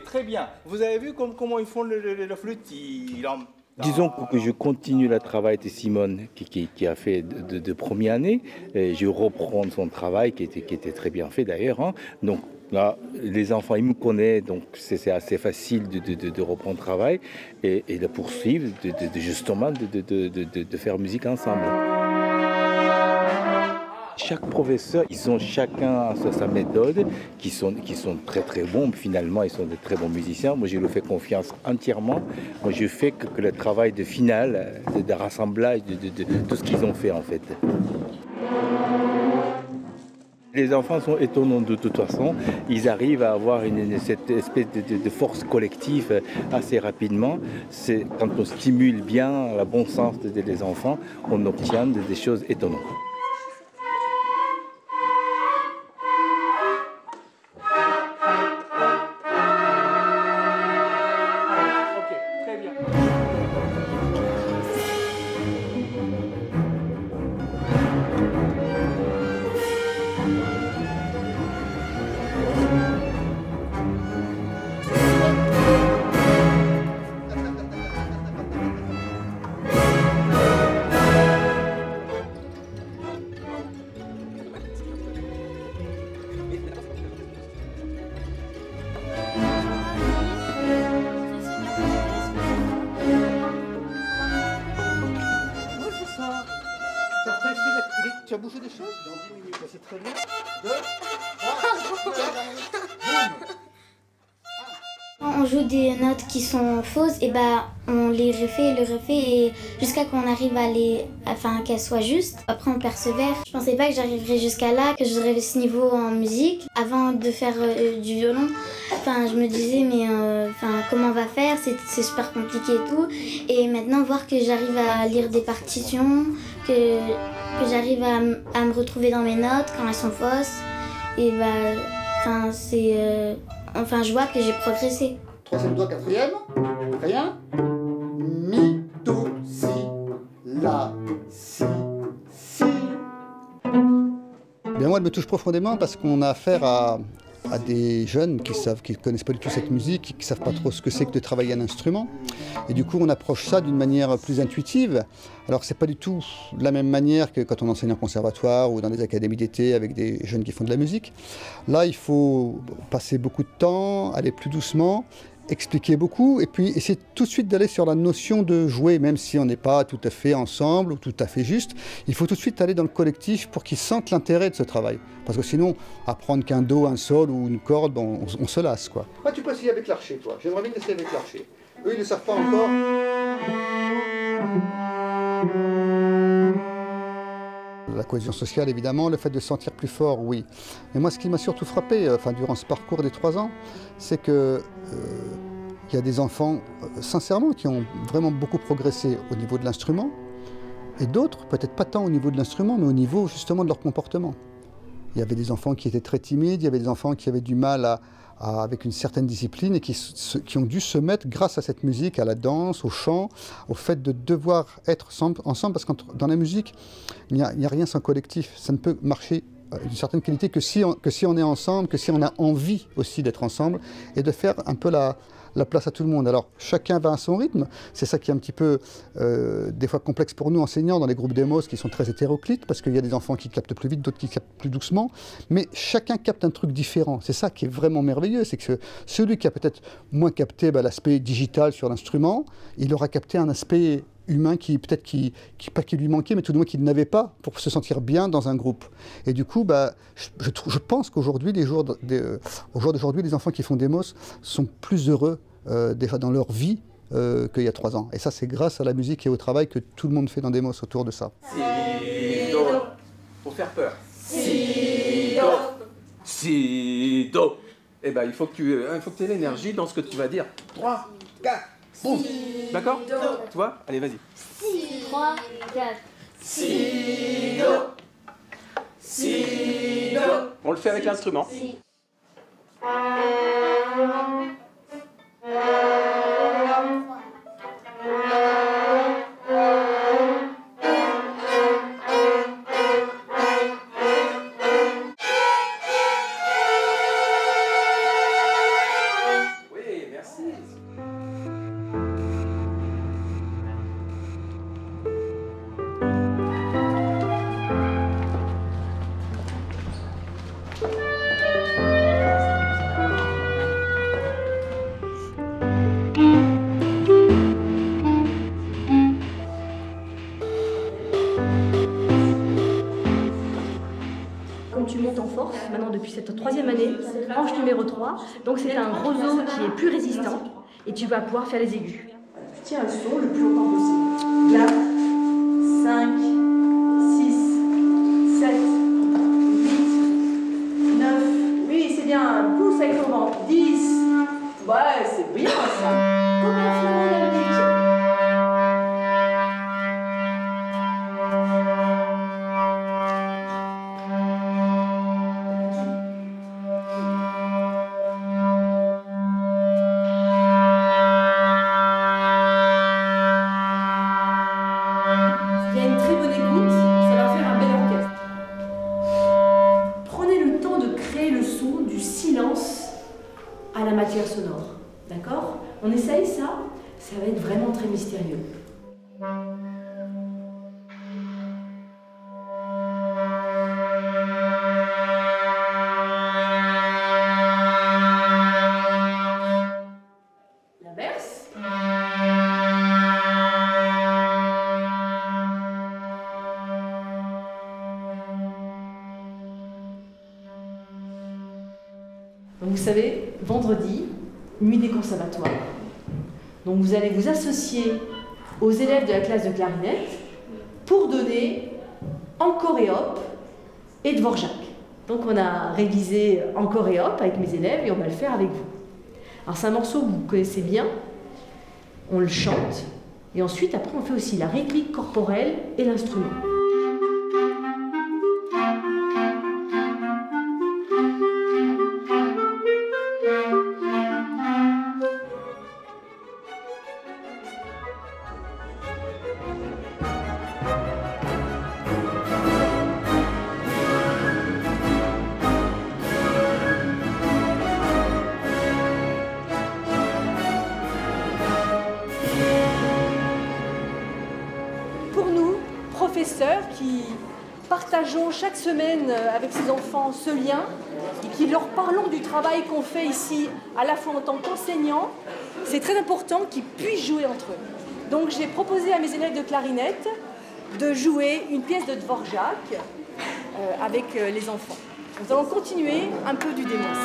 Très bien. Vous avez vu comment ils font le flûte. Disons que je continue le travail de Simone qui a fait de première année. Et je reprends son travail qui était très bien fait d'ailleurs. Hein. Donc là, les enfants, ils me connaissent, donc c'est assez facile de reprendre le travail et de poursuivre, justement de faire musique ensemble. Chaque professeur, ils ont chacun sa méthode, qui sont très très bons. Finalement, ils sont de très bons musiciens. Moi, je leur fais confiance entièrement. Moi, je fais que le travail de finale, de rassemblage, de tout ce qu'ils ont fait en fait. Les enfants sont étonnants de toute façon. Ils arrivent à avoir cette espèce de force collective assez rapidement. C'est quand on stimule bien le bon sens des enfants, on obtient des choses étonnantes. Très bien. 2, 3, On joue des notes qui sont fausses, et bah on les refait et jusqu'à qu'on arrive à qu'elles soient justes. Après on persévère. Je pensais pas que j'arriverais jusqu'à là, que j'aurais ce niveau en musique. Avant de faire du violon, je me disais mais comment on va faire, c'est super compliqué et tout. Et maintenant voir que j'arrive à lire des partitions, que j'arrive à me retrouver dans mes notes quand elles sont fausses, et je vois que j'ai progressé. Troisième doigt, quatrième. Rien. Mi, do, si, la, si, si. Bien, moi, elle me touche profondément parce qu'on a affaire à des jeunes qui ne connaissent pas du tout cette musique, qui ne savent pas trop ce que c'est que de travailler un instrument. Et du coup, on approche ça d'une manière plus intuitive. Alors, ce n'est pas du tout la même manière que quand on enseigne en conservatoire ou dans des académies d'été avec des jeunes qui font de la musique. Là, il faut passer beaucoup de temps, aller plus doucement, expliquer beaucoup et puis essayer tout de suite d'aller sur la notion de jouer, même si on n'est pas tout à fait ensemble ou tout à fait juste. Il faut tout de suite aller dans le collectif pour qu'ils sentent l'intérêt de ce travail. Parce que sinon, apprendre qu'un do, un sol ou une corde, on se lasse, quoi. Moi, tu peux essayer avec l'archer, toi. J'aimerais bien essayer avec l'archer. Eux, ils ne savent pas encore. La cohésion sociale, évidemment, le fait de se sentir plus fort, oui. Mais moi, ce qui m'a surtout frappé, durant ce parcours des 3 ans, c'est que il y a des enfants, sincèrement, qui ont vraiment beaucoup progressé au niveau de l'instrument, et d'autres, peut-être pas tant au niveau de l'instrument, mais au niveau justement de leur comportement. Il y avait des enfants qui étaient très timides, il y avait des enfants qui avaient du mal avec une certaine discipline et qui ont dû se mettre, grâce à cette musique, à la danse, au chant, au fait de devoir être ensemble, parce que dans la musique, il n'y a rien sans collectif. Ça ne peut marcher d'une certaine qualité que si on est ensemble, que si on a envie aussi d'être ensemble et de faire un peu la place à tout le monde. Alors, chacun va à son rythme. C'est ça qui est un petit peu, des fois, complexe pour nous, enseignants, dans les groupes d'émos qui sont très hétéroclites, parce qu'il y a des enfants qui captent plus vite, d'autres qui captent plus doucement. Mais chacun capte un truc différent. C'est ça qui est vraiment merveilleux. C'est que celui qui a peut-être moins capté l'aspect digital sur l'instrument, il aura capté un aspect humain qui peut-être pas qui lui manquait, mais tout de moins qu'il n'avait pas pour se sentir bien dans un groupe. Et du coup, je pense qu'aujourd'hui, d'aujourd'hui, les enfants qui font des MOS sont plus heureux déjà dans leur vie qu'il y a 3 ans. Et ça, c'est grâce à la musique et au travail que tout le monde fait dans des MOS autour de ça. Si, do. Pour faire peur. Si, do. Si, do. Eh ben, il faut que tu aies l'énergie dans ce que tu vas dire. 3, 4. Boum. D'accord? Tu vois? Allez, vas-y. 3, 4. Si, do. Si, do. On le fait avec l'instrument. Si. Tu montes en force, maintenant depuis cette 3e année, hanche numéro 3, donc c'est un roseau qui est plus résistant et tu vas pouvoir faire les aigus. Tiens un son le plus longtemps possible. Là, 5, 6, 7, 8, 9, oui c'est bien, pousse avec ton ventre, 10, ouais c'est bien ça. Comment faire la musique? À la matière sonore, d'accord? On essaye ça, ça va être vraiment très mystérieux. L'inverse. Donc vous savez, vendredi, nuit des conservatoires. Donc vous allez vous associer aux élèves de la classe de clarinette pour donner Encore et Hop et Dvorak. Donc on a révisé Encore et Hop avec mes élèves et on va le faire avec vous. Alors c'est un morceau que vous connaissez bien, on le chante et ensuite après on fait aussi la rythmique corporelle et l'instrument. Professeurs qui partageons chaque semaine avec ces enfants ce lien et qui leur parlons du travail qu'on fait ici à la fois en tant qu'enseignants, c'est très important qu'ils puissent jouer entre eux. Donc j'ai proposé à mes élèves de clarinette de jouer une pièce de Dvorak avec les enfants. Nous allons continuer un peu du démos.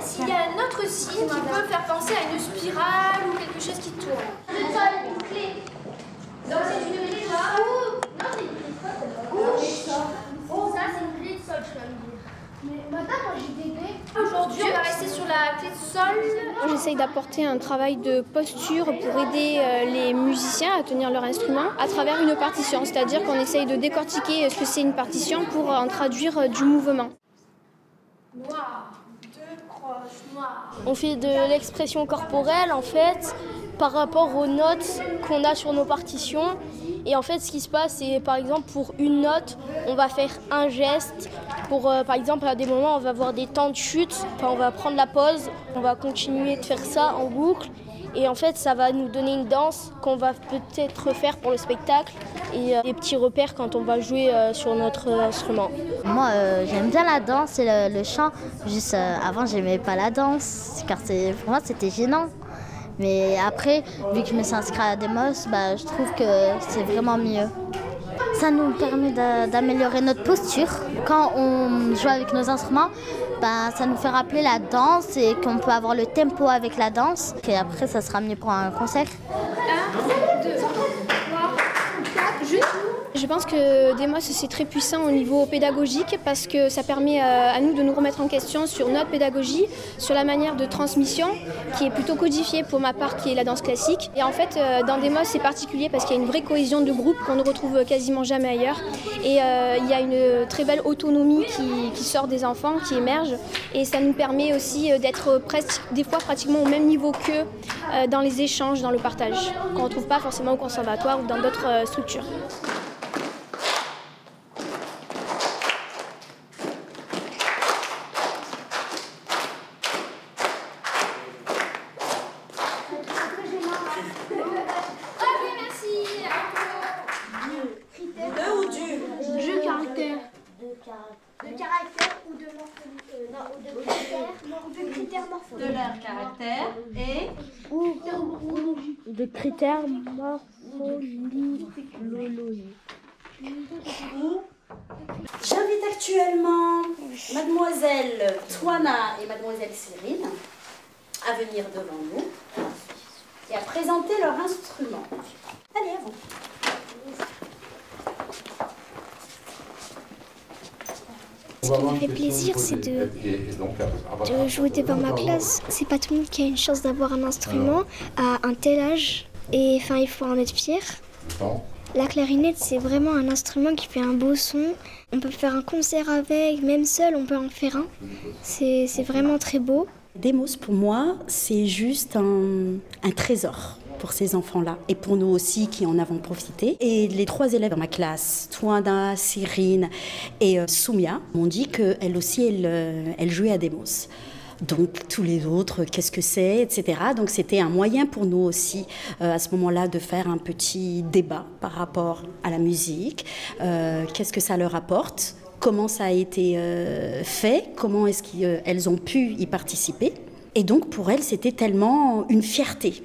S'il y a un autre signe qui peut faire penser à une spirale ou quelque chose qui tourne. Le sol, une clé. Donc c'est une clé de sol. Non, c'est une clé de sol. Oh, ça c'est une clé de sol, je dois me dire. Mais madame, moi j'ai des clés. Aujourd'hui, on va rester sur la clé de sol. J'essaye d'apporter un travail de posture pour aider les musiciens à tenir leur instrument à travers une partition. C'est-à-dire qu'on essaye de décortiquer ce que c'est une partition pour en traduire du mouvement. Noir. On fait de l'expression corporelle en fait par rapport aux notes qu'on a sur nos partitions. Et en fait ce qui se passe c'est par exemple pour une note on va faire un geste. Pour par exemple à des moments on va avoir des temps de chute, on va prendre la pause, on va continuer de faire ça en boucle. Et en fait ça va nous donner une danse qu'on va peut-être faire pour le spectacle et des petits repères quand on va jouer sur notre instrument. Moi j'aime bien la danse et le chant, juste avant j'aimais pas la danse car pour moi c'était gênant. Mais après vu que je me suis inscrite à Demos, je trouve que c'est vraiment mieux. Ça nous permet d'améliorer notre posture. Quand on joue avec nos instruments, ça nous fait rappeler la danse et qu'on peut avoir le tempo avec la danse. Et après, ça sera mieux pour un concert. 1, 2, 3, 4, Je pense que Demos c'est très puissant au niveau pédagogique parce que ça permet à nous de nous remettre en question sur notre pédagogie, sur la manière de transmission qui est plutôt codifiée pour ma part qui est la danse classique. Et en fait dans Demos c'est particulier parce qu'il y a une vraie cohésion de groupe qu'on ne retrouve quasiment jamais ailleurs. Et il y a une très belle autonomie qui sort des enfants, qui émerge. Et ça nous permet aussi d'être presque des fois pratiquement au même niveau qu'eux dans les échanges, dans le partage, qu'on ne retrouve pas forcément au conservatoire ou dans d'autres structures. De leur caractère et de critères morphologiques. J'invite actuellement mademoiselle Toana et mademoiselle Cyrine à venir devant nous et à présenter leur instrument. Allez, à vous. Ce qui me fait plaisir, c'est de jouer devant ma classe. C'est pas tout le monde qui a une chance d'avoir un instrument à un tel âge. et enfin, il faut en être fier. La clarinette, c'est vraiment un instrument qui fait un beau son. On peut faire un concert avec, même seul, on peut en faire un. C'est vraiment très beau. Demos, pour moi, c'est juste un trésor pour ces enfants-là et pour nous aussi qui en avons profité. Et les 3 élèves dans ma classe, Touanda, Cyrine et Soumia, m'ont dit qu'elle aussi, elle jouait à Demos. Donc tous les autres, qu'est-ce que c'est, etc. Donc c'était un moyen pour nous aussi, à ce moment-là, de faire un petit débat par rapport à la musique. Qu'est-ce que ça leur apporte ? Comment ça a été fait ? Comment est-ce qu'elles ont pu y participer ? Et donc pour elles, c'était tellement une fierté.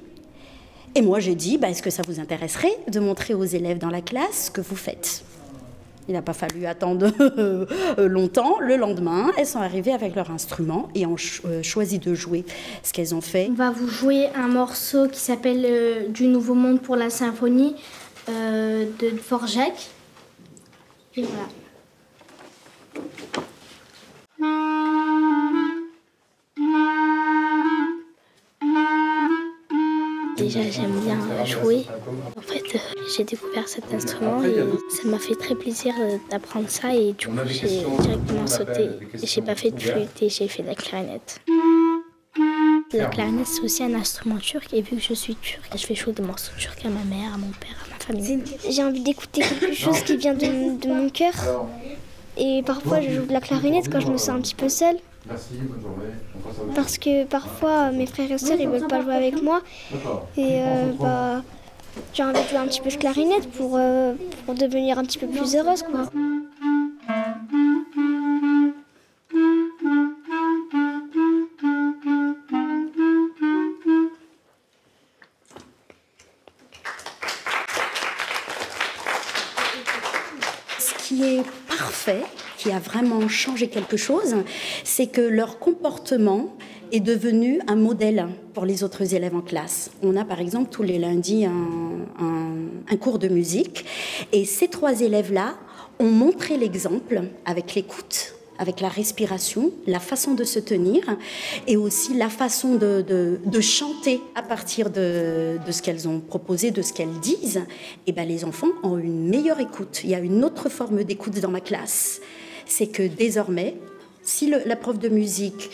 Et moi j'ai dit, est-ce que ça vous intéresserait de montrer aux élèves dans la classe ce que vous faites ? Il n'a pas fallu attendre longtemps. Le lendemain, elles sont arrivées avec leur instrument et ont choisi de jouer ce qu'elles ont fait. On va vous jouer un morceau qui s'appelle Du Nouveau Monde pour la symphonie de Dvorak. Et voilà. Déjà, j'aime bien jouer. En fait, j'ai découvert cet instrument et ça m'a fait très plaisir d'apprendre ça. Et du coup, j'ai directement sauté. J'ai pas fait de flûte et j'ai fait de la clarinette. La clarinette, c'est aussi un instrument turc. Et vu que je suis turque, je fais jouer des morceaux turcs à ma mère, à mon père, à ma famille. J'ai envie d'écouter quelque chose qui vient de mon cœur. Et parfois, je joue de la clarinette quand je me sens un petit peu seule. Merci, bonne journée. Parce que parfois, mes frères et sœurs, ils veulent pas jouer avec moi. Et j'ai envie de jouer un petit peu de clarinette pour devenir un petit peu plus heureuse, quoi. Ce qui est parfait, qui a vraiment changé quelque chose, c'est que leur comportement est devenu un modèle pour les autres élèves en classe. On a par exemple tous les lundis un cours de musique et ces 3 élèves-là ont montré l'exemple avec l'écoute, avec la respiration, la façon de se tenir et aussi la façon de chanter à partir de ce qu'elles ont proposé, de ce qu'elles disent. Et les enfants ont une meilleure écoute. Il y a une autre forme d'écoute dans ma classe. C'est que désormais, si la prof de musique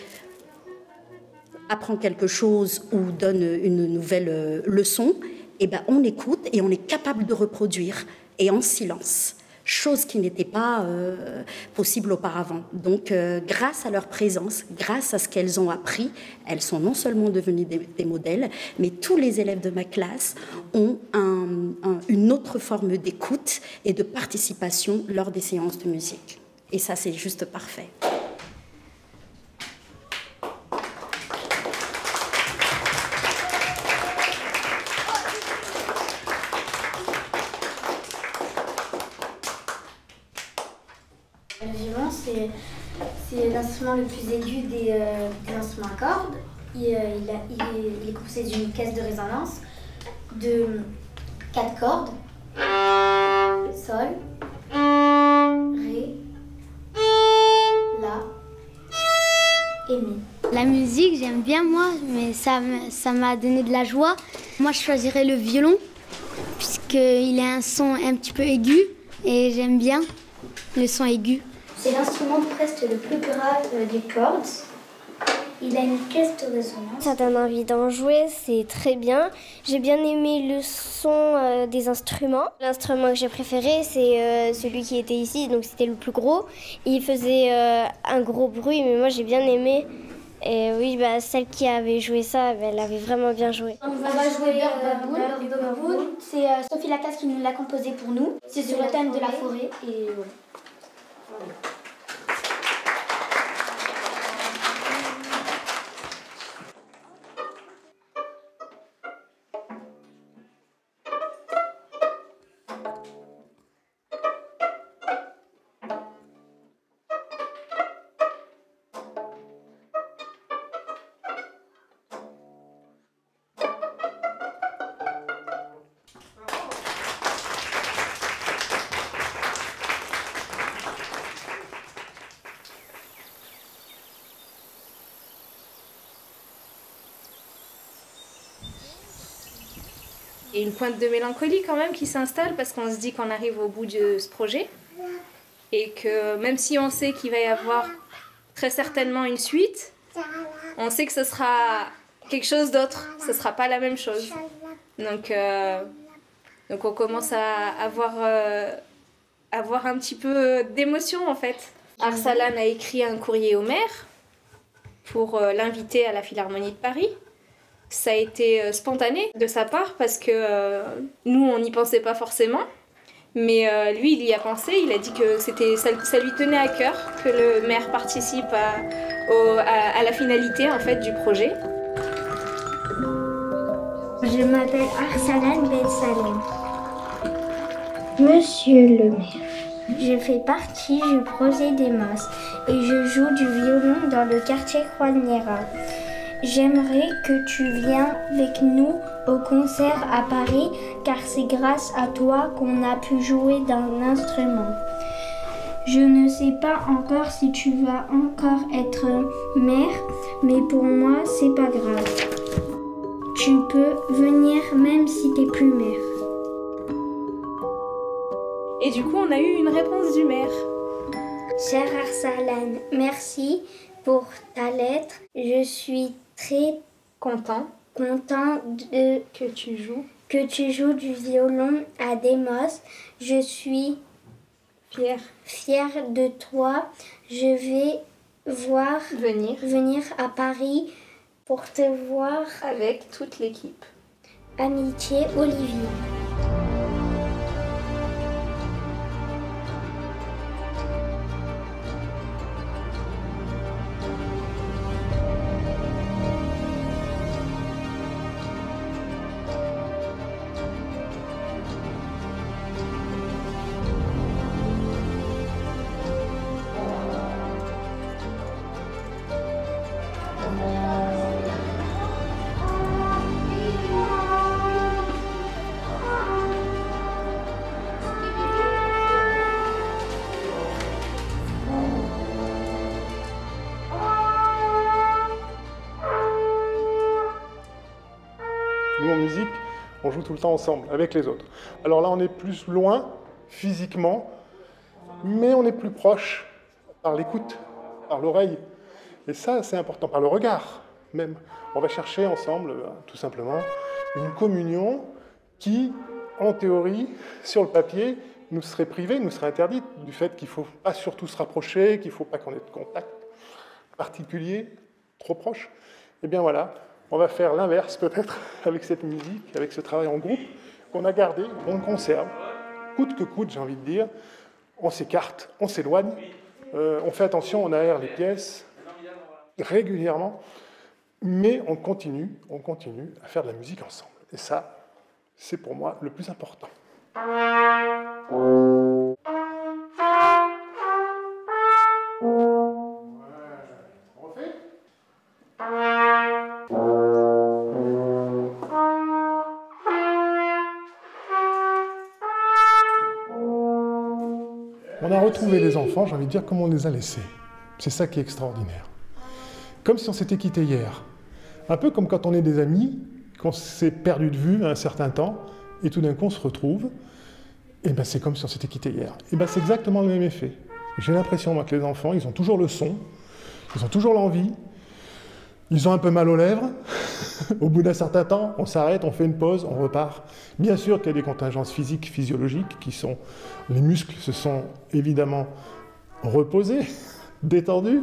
apprend quelque chose ou donne une nouvelle leçon, on écoute et on est capable de reproduire et en silence. Chose qui n'était pas possible auparavant. Donc, grâce à leur présence, grâce à ce qu'elles ont appris, elles sont non seulement devenues des modèles, mais tous les élèves de ma classe ont une autre forme d'écoute et de participation lors des séances de musique. Et ça, c'est juste parfait. Le violon, c'est l'instrument le plus aigu des instruments à cordes. Il est composé d'une caisse de résonance de 4 cordes. Sol, Ré, La et Mi. La musique, j'aime bien moi, mais ça m'a donné de la joie. Moi, je choisirais le violon, puisqu'il a un son un petit peu aigu, et j'aime bien le son aigu. C'est l'instrument presque le plus grave des cordes. Il a une caisse de résonance. Ça donne envie d'en jouer, c'est très bien. J'ai bien aimé le son des instruments. L'instrument que j'ai préféré, c'est celui qui était ici, donc c'était le plus gros. Il faisait un gros bruit, mais moi j'ai bien aimé. Et oui, celle qui avait joué ça, elle avait vraiment bien joué. On va jouer Baboon. C'est Sophie Lacasse qui nous l'a composé pour nous. C'est sur le thème de la forêt. Et voilà. Et une pointe de mélancolie quand même qui s'installe parce qu'on se dit qu'on arrive au bout de ce projet et que même si on sait qu'il va y avoir très certainement une suite, on sait que ce sera quelque chose d'autre, ce ne sera pas la même chose. Donc on commence à avoir un petit peu d'émotion en fait. Arsalan a écrit un courrier au maire pour l'inviter à la Philharmonie de Paris. Ça a été spontané de sa part parce que nous, on n'y pensait pas forcément. Mais lui, il y a pensé, il a dit que ça lui tenait à cœur que le maire participe à la finalité en fait, du projet. Je m'appelle Arsalan Ben Salem. Monsieur le maire, je fais partie du projet Demos et je joue du violon dans le quartier Juan-Nera. J'aimerais que tu viennes avec nous au concert à Paris car c'est grâce à toi qu'on a pu jouer d'un instrument. Je ne sais pas encore si tu vas encore être mère, mais pour moi c'est pas grave. Tu peux venir même si t'es plus mère. Et du coup on a eu une réponse du maire. Cher Arsalan, merci pour ta lettre. Je suis très content que tu joues du violon à Demos. Je suis fière de toi. Je vais venir à Paris pour te voir avec toute l'équipe. Amitié, Olivier. Nous, en musique, on joue tout le temps ensemble, avec les autres. Alors là, on est plus loin, physiquement, mais on est plus proche par l'écoute, par l'oreille. Et ça, c'est important, par le regard même. On va chercher ensemble, tout simplement, une communion qui, en théorie, sur le papier, nous serait privée, nous serait interdite du fait qu'il ne faut pas surtout se rapprocher, qu'il ne faut pas qu'on ait de contact particulier, trop proche. Et bien voilà, on va faire l'inverse peut-être avec cette musique, avec ce travail en groupe qu'on a gardé, on le conserve, coûte que coûte, j'ai envie de dire. On s'écarte, on s'éloigne, on fait attention, on aère les pièces régulièrement, mais on continue à faire de la musique ensemble. Et ça, c'est pour moi le plus important. On a retrouvé les enfants, j'ai envie de dire, comme on les a laissés. C'est ça qui est extraordinaire. Comme si on s'était quitté hier. Un peu comme quand on est des amis, qu'on s'est perdu de vue un certain temps, et tout d'un coup on se retrouve, et ben c'est comme si on s'était quitté hier. Et ben c'est exactement le même effet. J'ai l'impression, moi, que les enfants, ils ont toujours le son, ils ont toujours l'envie, ils ont un peu mal aux lèvres. Au bout d'un certain temps, on s'arrête, on fait une pause, on repart. Bien sûr qu'il y a des contingences physiques, physiologiques, qui sont... Les muscles se sont évidemment reposés, détendus.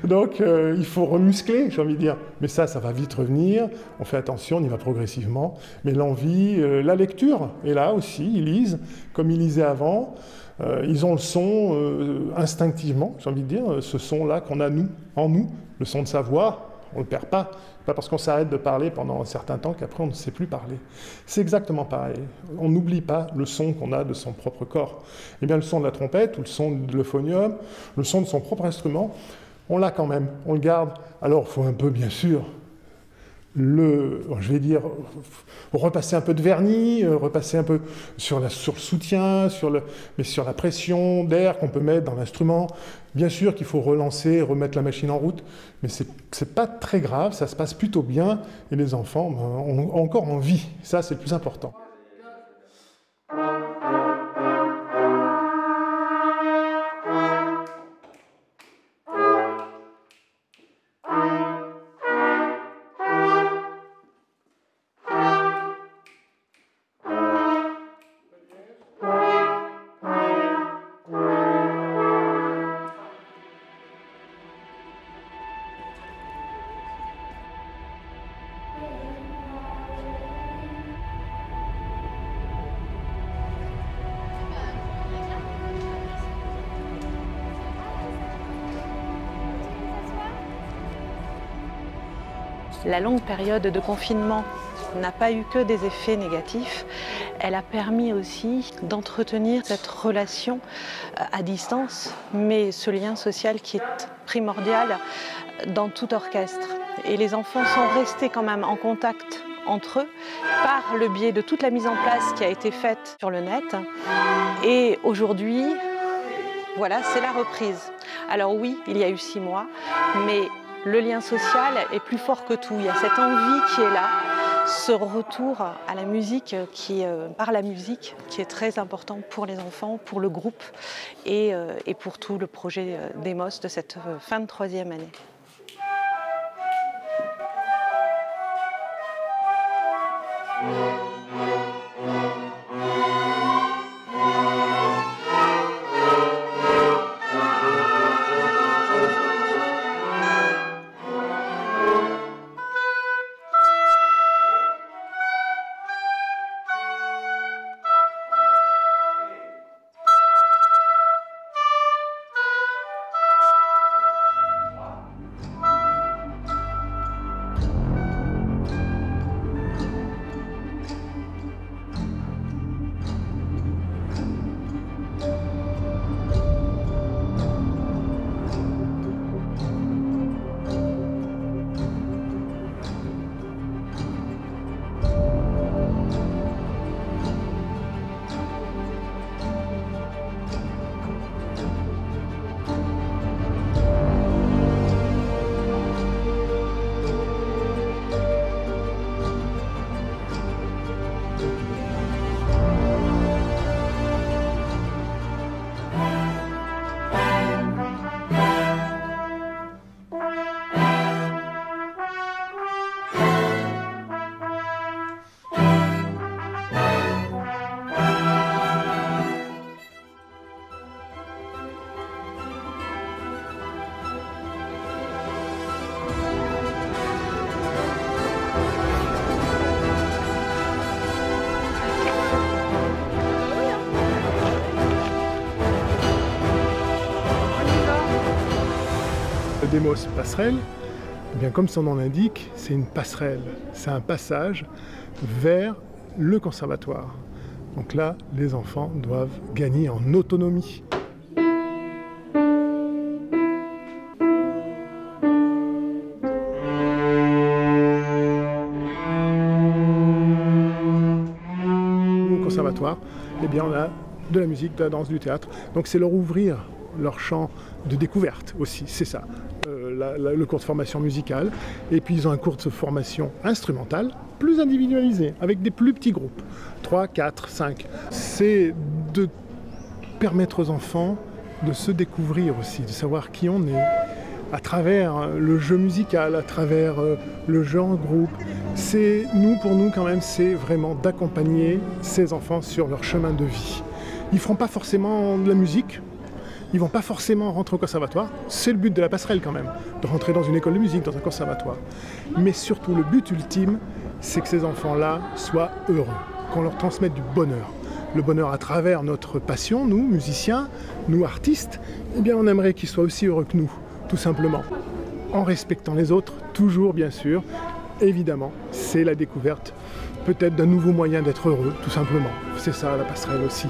Donc il faut remuscler, j'ai envie de dire. Mais ça va vite revenir. On fait attention, on y va progressivement. Mais l'envie, la lecture est là aussi. Ils lisent comme ils lisaient avant. Ils ont le son instinctivement, j'ai envie de dire. Ce son-là qu'on a en nous, le son de sa voix. On ne le perd pas. Pas parce qu'on s'arrête de parler pendant un certain temps qu'après on ne sait plus parler. C'est exactement pareil. On n'oublie pas le son qu'on a de son propre corps. Eh bien le son de la trompette ou le son de l'euphonium, le son de son propre instrument, on l'a quand même, on le garde. Alors il faut un peu bien sûr je vais dire, repasser un peu de vernis, repasser un peu sur le soutien, mais sur la pression d'air qu'on peut mettre dans l'instrument. Bien sûr qu'il faut relancer, remettre la machine en route, mais c'est pas très grave, ça se passe plutôt bien, et les enfants ont encore envie. Ça, c'est le plus important. La longue période de confinement n'a pas eu que des effets négatifs. Elle a permis aussi d'entretenir cette relation à distance, mais ce lien social qui est primordial dans tout orchestre. Et les enfants sont restés quand même en contact entre eux par le biais de toute la mise en place qui a été faite sur le net. Et aujourd'hui, voilà, c'est la reprise. Alors oui, il y a eu 6 mois, mais le lien social est plus fort que tout. Il y a cette envie qui est là, ce retour à la musique, par la musique, qui est très important pour les enfants, pour le groupe et pour tout le projet Demos de cette fin de 3e année. Demos passerelle, eh bien comme son nom l'indique, c'est une passerelle, c'est un passage vers le conservatoire. Donc là, les enfants doivent gagner en autonomie. Au conservatoire, eh bien on a de la musique, de la danse, du théâtre. Donc c'est leur ouvrir leur champ de découverte aussi, c'est ça. Le cours de formation musicale, et puis ils ont un cours de formation instrumentale, plus individualisé, avec des plus petits groupes, 3, 4, 5. C'est de permettre aux enfants de se découvrir aussi, de savoir qui on est, à travers le jeu musical, à travers le jeu en groupe. Pour nous quand même, c'est vraiment d'accompagner ces enfants sur leur chemin de vie. Ils ne feront pas forcément de la musique, ils ne vont pas forcément rentrer au conservatoire, c'est le but de la passerelle quand même, de rentrer dans une école de musique, dans un conservatoire. Mais surtout, le but ultime, c'est que ces enfants-là soient heureux, qu'on leur transmette du bonheur. Le bonheur à travers notre passion, nous, musiciens, nous, artistes, eh bien on aimerait qu'ils soient aussi heureux que nous, tout simplement. En respectant les autres, toujours bien sûr, évidemment, c'est la découverte peut-être d'un nouveau moyen d'être heureux, tout simplement. C'est ça la passerelle aussi.